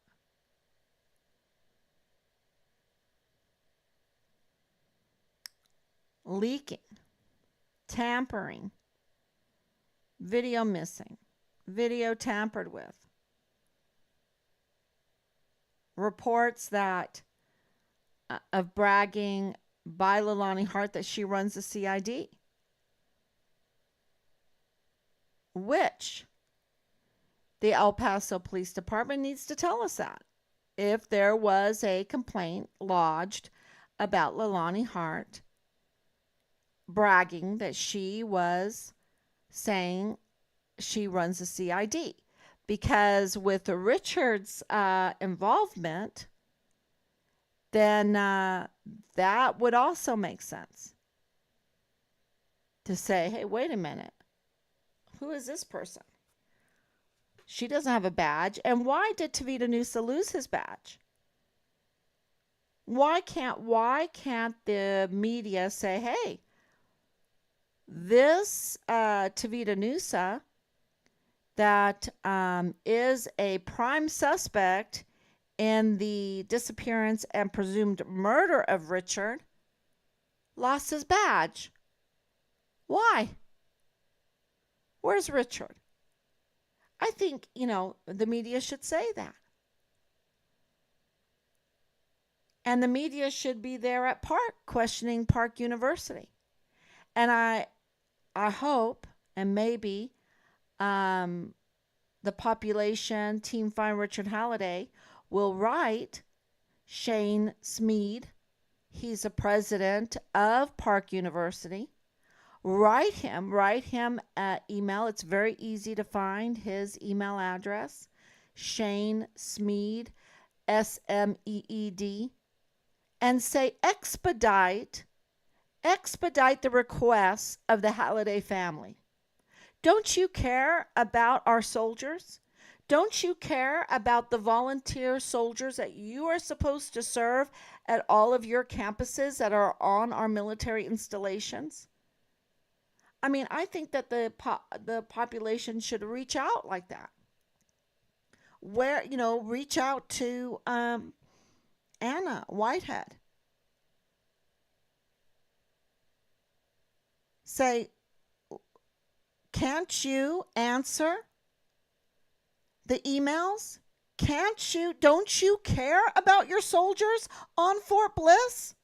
Leaking, tampering, video missing, video tampered with, reports that of bragging by Leilani Hart that she runs the CID, which the El Paso Police Department needs to tell us that. If there was a complaint lodged about Leilani Hart bragging that she was saying she runs the CID. Because with Richard's involvement, then that would also make sense to say, hey, wait a minute. Who is this person? She doesn't have a badge. And why did Tavita Nusa lose his badge? Why can't the media say, hey, this Tavita Nusa that is a prime suspect in the disappearance and presumed murder of Richard lost his badge. Why? Where's Richard? I think, the media should say that. And the media should be there at Park questioning Park University. And I hope, and maybe the population, Team Find Richard Halliday, will write Shane Smead. He's a president of Park University. Write him an email. It's very easy to find his email address. Shane Smead, Smeed, and say expedite the requests of the Halliday family. Don't you care about our soldiers? Don't you care about the volunteer soldiers that you are supposed to serve at all of your campuses that are on our military installations? I mean, I think that the population should reach out like that. Reach out to Anna Whitehead. Say, can't you answer the emails? Don't you care about your soldiers on Fort Bliss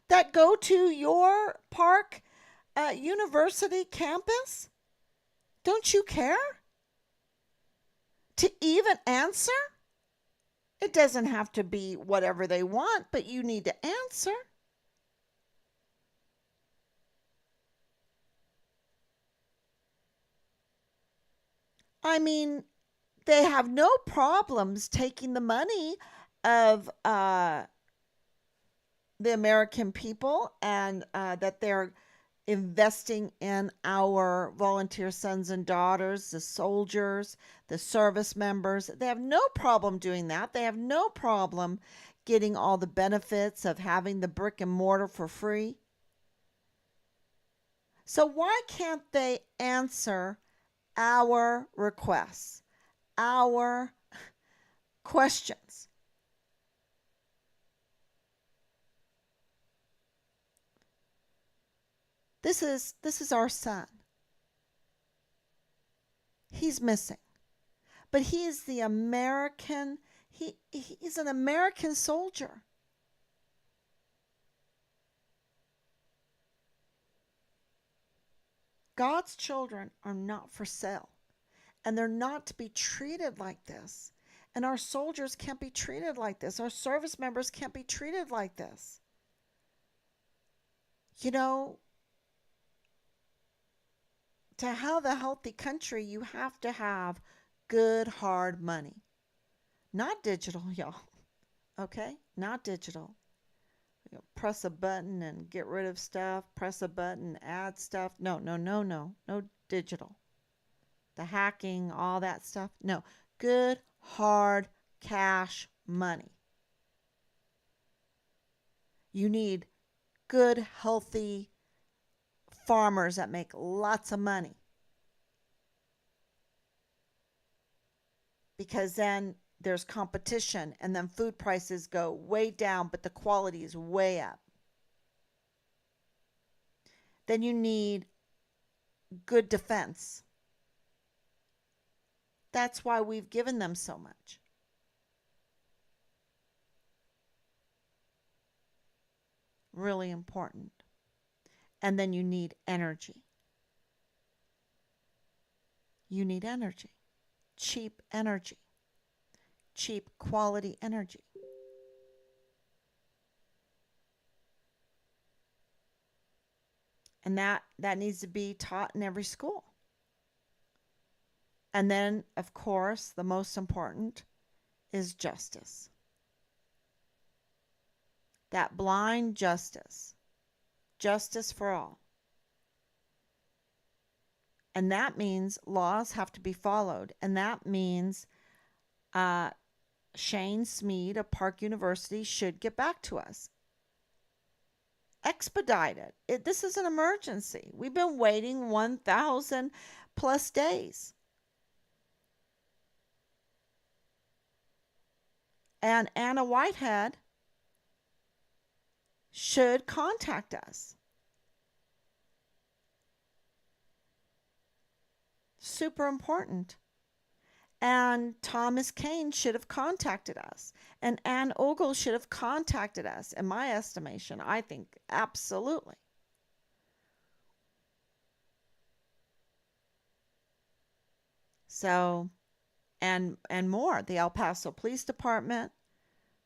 that go to your Park University campus? Don't you care to even answer? It doesn't have to be whatever they want, but you need to answer. I mean, they have no problems taking the money of the American people and that they're investing in our volunteer sons and daughters, the soldiers, the service members. They have no problem doing that. They have no problem getting all the benefits of having the brick and mortar for free. So why can't they answer our requests, our questions? This is our son. He's missing. But he is the American, he's an American soldier. God's children are not for sale. And they're not to be treated like this. And our soldiers can't be treated like this. Our service members can't be treated like this. You know, to have a healthy country, you have to have good, hard money. Not digital, y'all. Okay? Not digital. Press a button and get rid of stuff, press a button, add stuff. No, no, no, no. No digital. The hacking, all that stuff. No. Good, hard cash money. You need good, healthy farmers that make lots of money because then there's competition and then food prices go way down, but the quality is way up. Then you need good defense. That's why we've given them so much. Really important. And then you need energy. You need energy. Cheap energy. Cheap quality energy. And that needs to be taught in every school. And then, of course, the most important is justice. That blind justice. Justice for all. And that means laws have to be followed. And that means uh, Shane Smead of Park University should get back to us. Expedite it. This is an emergency. We've been waiting 1,000 plus days. And Anna Whitehead should contact us. Super important. And Thomas Cain should have contacted us. And Ann Ogle should have contacted us, in my estimation. I think absolutely. So, and more, the El Paso Police Department.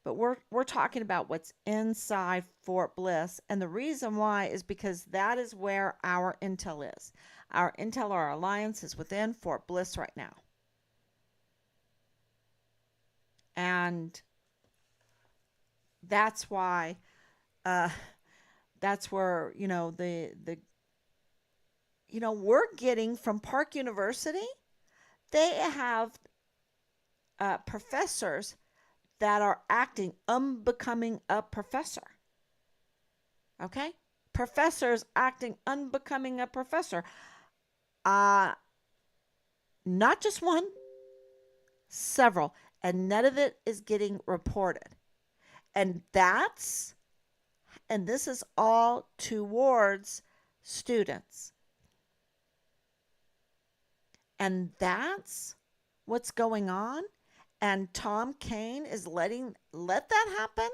But we're talking about what's inside Fort Bliss. And the reason why is because that is where our intel is. Our intel, our alliance is within Fort Bliss right now. And that's why uh, that's where we're getting from Park University. They have professors that are acting unbecoming a professor. Okay, professors acting unbecoming a professor. Uh, Not just one, several, and none of it is getting reported. And this is all towards students. And that's what's going on. And Tom Cain is let that happen,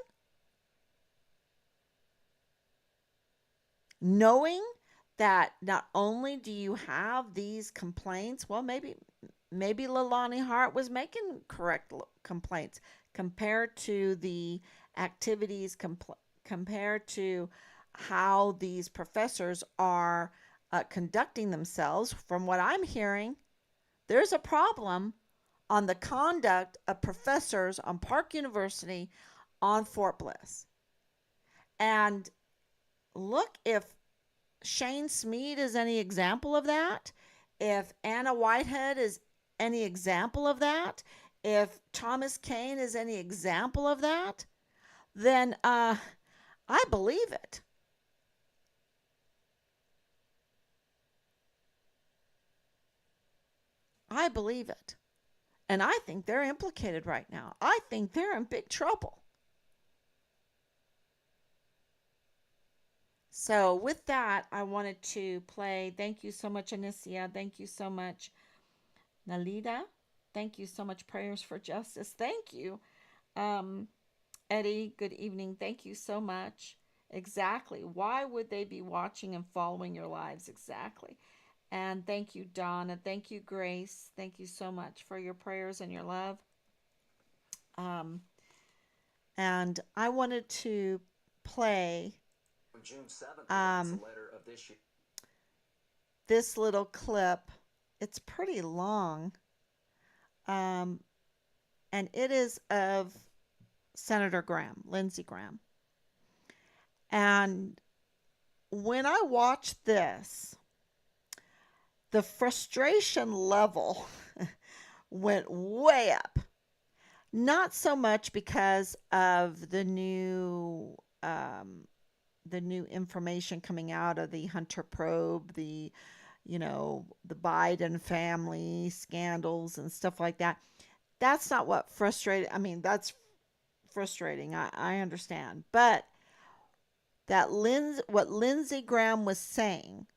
knowing that not only do you have these complaints, well, maybe Lalani Hart was making correct complaints compared to the activities, compared to how these professors are conducting themselves. From what I'm hearing, there's a problem on the conduct of professors on Park University on Fort Bliss. And look, if Shane Smead is any example of that, if Anna Whitehead is any example of that, if Thomas Cain is any example of that, then I believe it. I believe it. And I think they're implicated right now. I think they're in big trouble. So, with that, I wanted to play. Thank you so much, Anicia. Thank you so much, Nalida. Thank you so much, Prayers for Justice. Thank you, um, Eddie. Good evening. Thank you so much. Exactly. Why would they be watching and following your lives? Exactly. And thank you, Dawn, and thank you, Grace. Thank you so much for your prayers and your love. Um, and I wanted to play um, this little clip. It's pretty long, um, and it is of Senator Graham, Lindsey Graham. And when I watched this, the frustration level went way up. Not so much because of the new information coming out of the Hunter probe, the Biden family scandals and stuff like that. That's not what frustrated. I mean, that's frustrating. I understand, but what Lindsey Graham was saying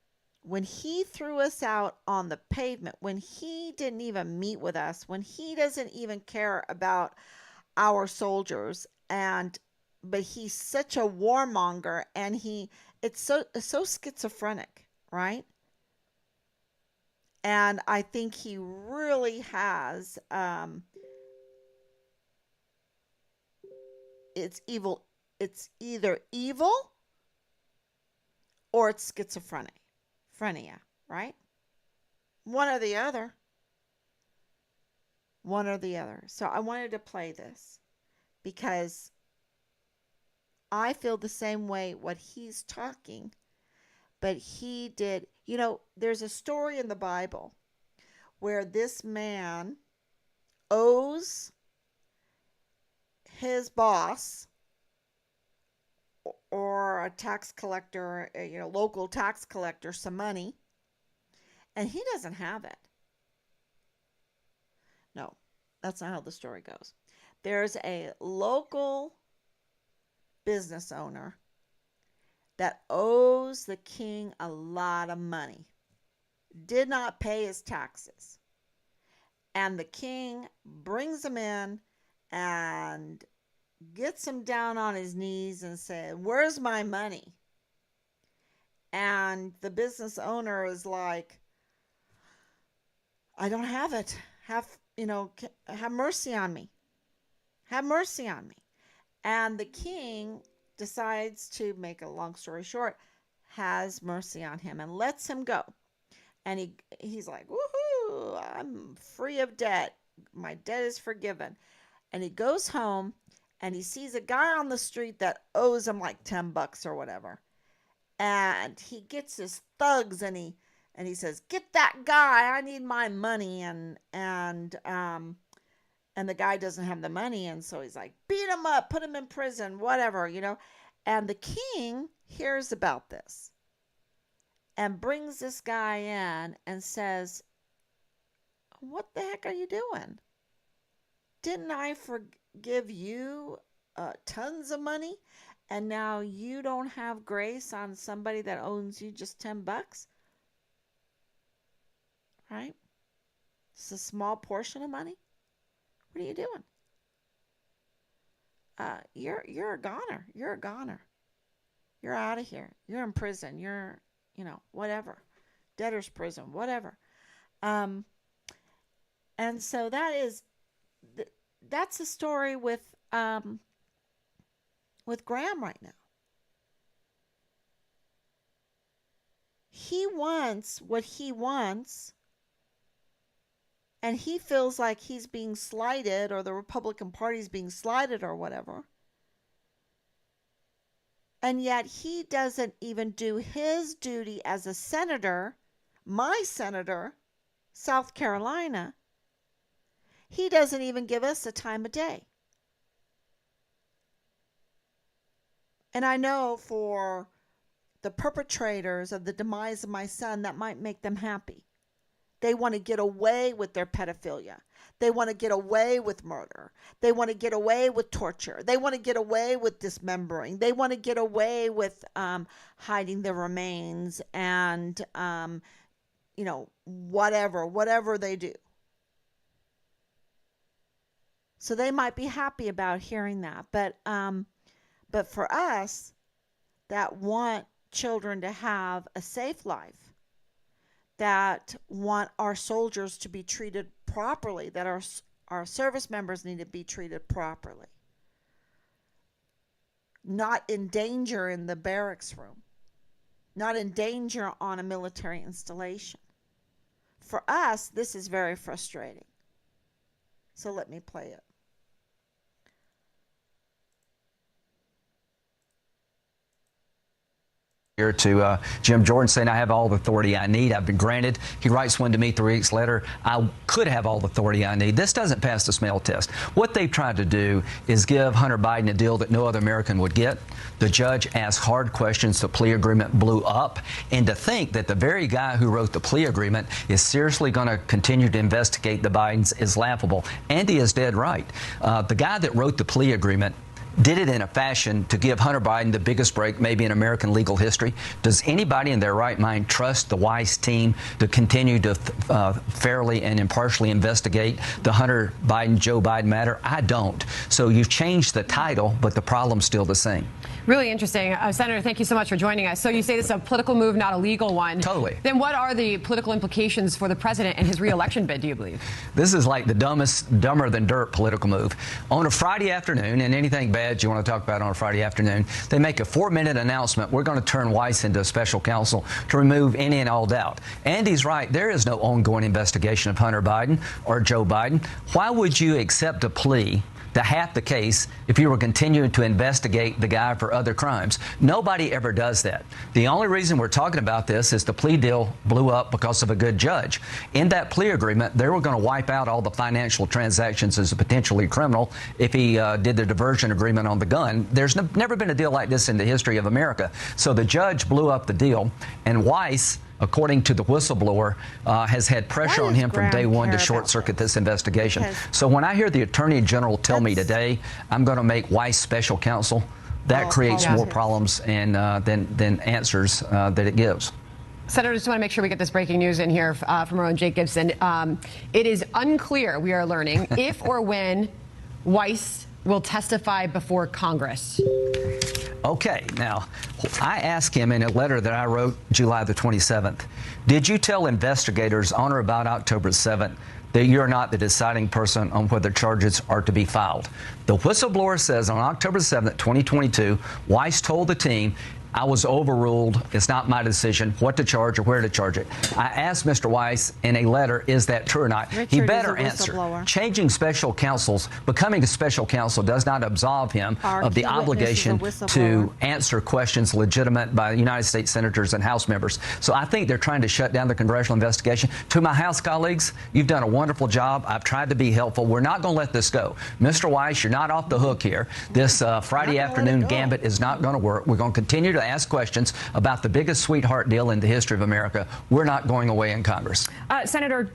when he threw us out on the pavement, when he didn't even meet with us, when he doesn't even care about our soldiers, and but he's such a warmonger, and it's so schizophrenic, right? And I think he really has it's evil. It's either evil or it's schizophrenia, right? One or the other. One or the other. So I wanted to play this because I feel the same way what he's talking, but he did. There's a story in the Bible where this man owes his boss or a tax collector, local tax collector, some money, and he doesn't have it. No, that's not how the story goes. There's a local business owner that owes the king a lot of money, did not pay his taxes. And the king brings him in and gets him down on his knees and says, "Where's my money?" And the business owner is like, "I don't have it. Have mercy on me. Have mercy on me." And the king decides to make a long story short, has mercy on him and lets him go. And he's like, "Woohoo, I'm free of debt. My debt is forgiven." And he goes home and he sees a guy on the street that owes him like $10 or whatever. And he gets his thugs and he says, "Get that guy. I need my money." And the guy doesn't have the money, and so he's like, "Beat him up, put him in prison, whatever. And the king hears about this and brings this guy in and says, "What the heck are you doing? Didn't I forgive you tons of money? And now you don't have grace on somebody that owns you just $10, right? It's a small portion of money. What are you doing? You're a goner. You're a goner. You're out of here. You're in prison. You're whatever, debtor's prison, whatever." Um, and so that's the story with Graham right now. He wants what he wants, and he feels like he's being slighted, or the Republican Party's being slighted, or whatever. And yet he doesn't even do his duty as a senator, my senator, South Carolina. He doesn't even give us a time of day. And I know for the perpetrators of the demise of my son, that might make them happy. They want to get away with their pedophilia. They want to get away with murder. They want to get away with torture. They want to get away with dismembering. They want to get away with hiding the remains and, whatever they do. So they might be happy about hearing that. But for us that want children to have a safe life, that want our soldiers to be treated properly, that our service members need to be treated properly, not in danger in the barracks room, not in danger on a military installation. For us, this is very frustrating. So let me play it. Here to Jim Jordan saying I have all the authority I need. I've been granted. He writes one to me 3 weeks later. I could have all the authority I need. This doesn't pass the smell test. What they've tried to do is give Hunter Biden a deal that no other American would get. The judge asked hard questions. The plea agreement blew up. And to think that the very guy who wrote the plea agreement is seriously going to continue to investigate the Bidens is laughable. Andy is dead right. The guy that wrote the plea agreement did it in a fashion to give Hunter Biden the biggest break maybe in American legal history. Does anybody in their right mind trust the Weiss team to continue to fairly and impartially investigate the Hunter Biden-Joe Biden matter? I don't. So you've changed the title, but the problem's still the same. Really interesting. Senator, thank you so much for joining us. So you say this is a political move, not a legal one. Totally. Then what are the political implications for the president and his re-election bid, do you believe? This is like the dumber than dirt political move. On a Friday afternoon, and anything bad you want to talk about on a Friday afternoon, they make a 4-minute announcement. We're going to turn Weiss into a special counsel to remove any and all doubt. Andy's right. There is no ongoing investigation of Hunter Biden or Joe Biden. Why would you accept a plea to half the case if you were continuing to investigate the guy for other crimes? Nobody ever does that. The only reason we're talking about this is the plea deal blew up because of a good judge. In that plea agreement, they were going to wipe out all the financial transactions as a potentially criminal if he did the diversion agreement on the gun. There's never been a deal like this in the history of America. So the judge blew up the deal, and Weiss, according to the whistleblower, has had pressure on him from day one to short-circuit this investigation. So when I hear the Attorney General tell me today, I'm going to make Weiss special counsel, that creates more problems and than answers that it gives. Senator, just want to make sure we get this breaking news in here from our own Jake Gibson. It is unclear, we are learning, if or when Weiss will testify before Congress. Okay, now, I asked him in a letter that I wrote July the 27th, did you tell investigators on or about October 7th that you're not the deciding person on whether charges are to be filed? The whistleblower says on October 7th, 2022, Weiss told the team, I was overruled. It's not my decision what to charge or where to charge it. I asked Mr. Weiss in a letter, is that true or not? He better answer. Changing special counsels, becoming a special counsel does not absolve him of the obligation to answer questions legitimate by United States senators and House members. So I think they're trying to shut down the congressional investigation. To my House colleagues, you've done a wonderful job. I've tried to be helpful. We're not going to let this go. Mr. Weiss, you're not off the hook here. This Friday afternoon gambit is not going to work. We're going to continue to ask questions about the biggest sweetheart deal in the history of America. We're not going away in Congress. Senator,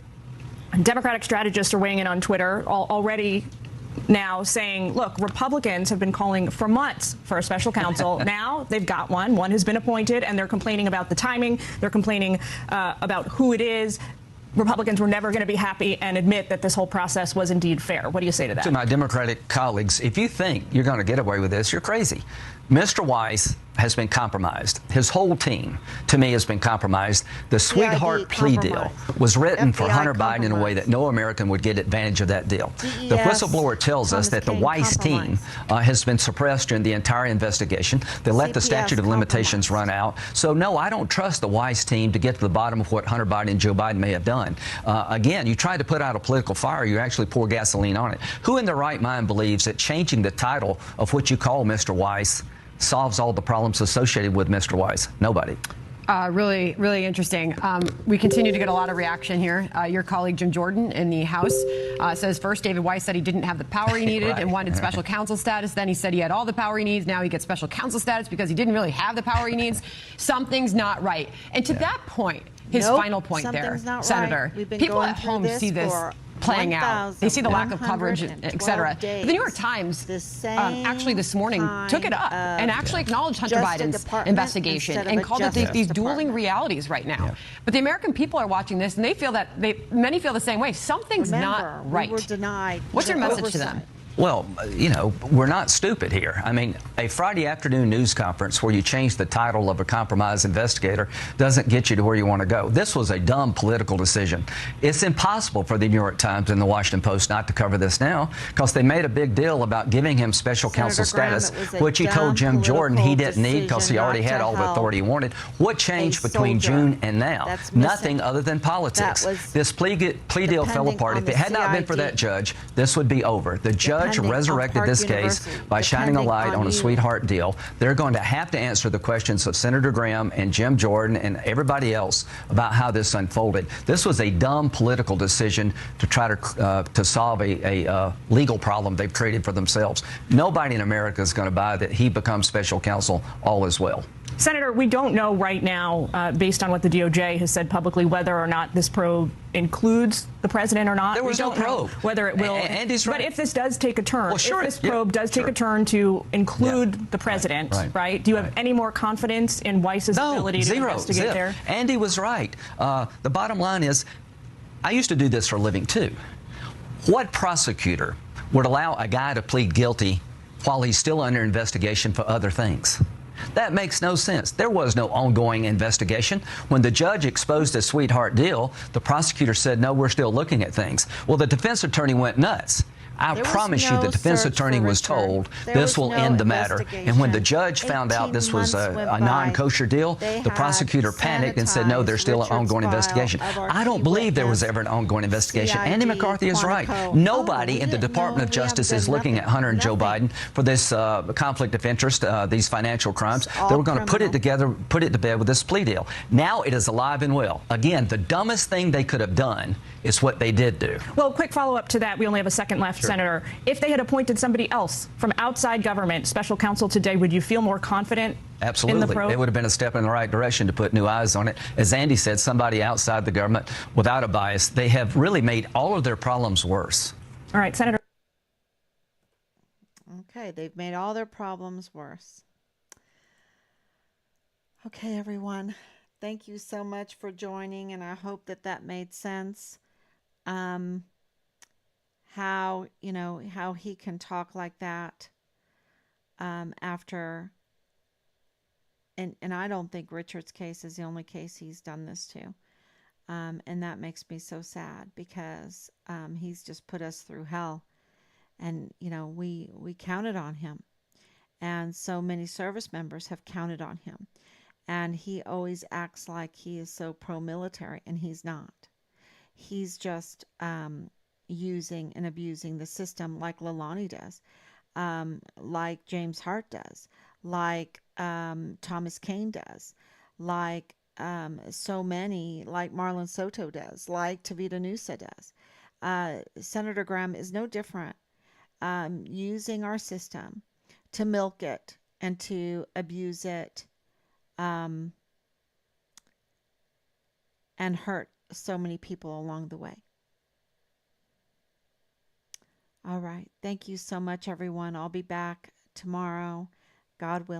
Democratic strategists are weighing in on Twitter already now saying, look, Republicans have been calling for months for a special counsel. Now they've got one. One has been appointed, and they're complaining about the timing. They're complaining about who it is. Republicans were never going to be happy and admit that this whole process was indeed fair. What do you say to that? To my Democratic colleagues, if you think you're going to get away with this, you're crazy. Mr. Weiss has been compromised. His whole team, to me, has been compromised. The sweetheart plea deal was written for Hunter Biden in a way that no American would get advantage of that deal. The whistleblower tells us that the Weiss team has been suppressed during the entire investigation. They let the statute of limitations run out. So, no, I don't trust the Weiss team to get to the bottom of what Hunter Biden and Joe Biden may have done. Again, you tried to put out a political fire, you actually pour gasoline on it. Who in their right mind believes that changing the title of what you call Mr. Weiss solves all the problems associated with Mr. Weiss? Nobody. Really, really interesting. We continue to get a lot of reaction here. Your colleague Jim Jordan in the House says first David Weiss said he didn't have the power he needed and wanted special counsel status. Then he said he had all the power he needs. Now he gets special counsel status because he didn't really have the power he needs. Something's not right. And to that point, his final point there, Senator, people at home see this playing out. They see the lack of coverage, et cetera. The New York Times actually this morning took it up and actually acknowledged Hunter Biden's investigation and called it these dueling realities right now. But the American people are watching this and they feel that many feel the same way. Something's not right. We were denied. What's your message to them? Well, we're not stupid here. I mean, a Friday afternoon news conference where you change the title of a compromised investigator doesn't get you to where you want to go. This was a dumb political decision. It's impossible for the New York Times and the Washington Post not to cover this now because they made a big deal about giving him special counsel status, which he told Jim Jordan he didn't need because he already had all the authority he wanted. What changed between June and now? Nothing other than politics. This plea deal fell apart. If it had not been for that judge, this would be over. The judge resurrected this case by shining a light on a sweetheart deal. They're going to have to answer the questions of Senator Graham and Jim Jordan and everybody else about how this unfolded. This was a dumb political decision to try to solve a legal problem they've created for themselves. Nobody in America is going to buy that he becomes special counsel. All is well. Senator, we don't know right now, based on what the DOJ has said publicly, whether or not this probe includes the president or not. There was no probe. Whether it will. Andy's right. But if this does take a turn, well, sure, if this probe does take a turn to include the president, right? Do you have any more confidence in Weiss's ability to investigate there? Andy was right. The bottom line is, I used to do this for a living, too. What prosecutor would allow a guy to plead guilty while he's still under investigation for other things? That makes no sense. There was no ongoing investigation. When the judge exposed a sweetheart deal, the prosecutor said, no, we're still looking at things. Well, the defense attorney went nuts. I promise you the defense attorney was told this will end the matter. And when the judge found out this was a non-kosher deal, the prosecutor panicked and said, no, there's still an ongoing investigation. I don't believe there was ever an ongoing investigation. Andy McCarthy is right. Nobody in the Department of Justice is looking at Hunter and Joe Biden for this conflict of interest, these financial crimes. They were going to put it together, put it to bed with this plea deal. Now it is alive and well. Again, the dumbest thing they could have done is what they did do. Well, quick follow-up to that. We only have a second left, Senator. If they had appointed somebody else from outside government, special counsel today, would you feel more confident Absolutely. in the probe? It would have been a step in the right direction to put new eyes on it. As Andy said, somebody outside the government without a bias. They have really made all of their problems worse. All right, Senator. Okay, they've made all their problems worse. Okay, everyone. Thank you so much for joining, and I hope that that made sense. How he can talk like that after, and I don't think Richard's case is the only case he's done this to. And that makes me so sad because he's just put us through hell. And, we counted on him. And so many service members have counted on him. And he always acts like he is so pro-military, and he's not. He's just using and abusing the system like Leilani does, like James Hart does, like Thomas Cain does, like so many, like Marlon Soto does, like Tavita Nusa does. Senator Graham is no different, using our system to milk it and to abuse it, and hurt so many people along the way. All right. Thank you so much, everyone. I'll be back tomorrow, God willing.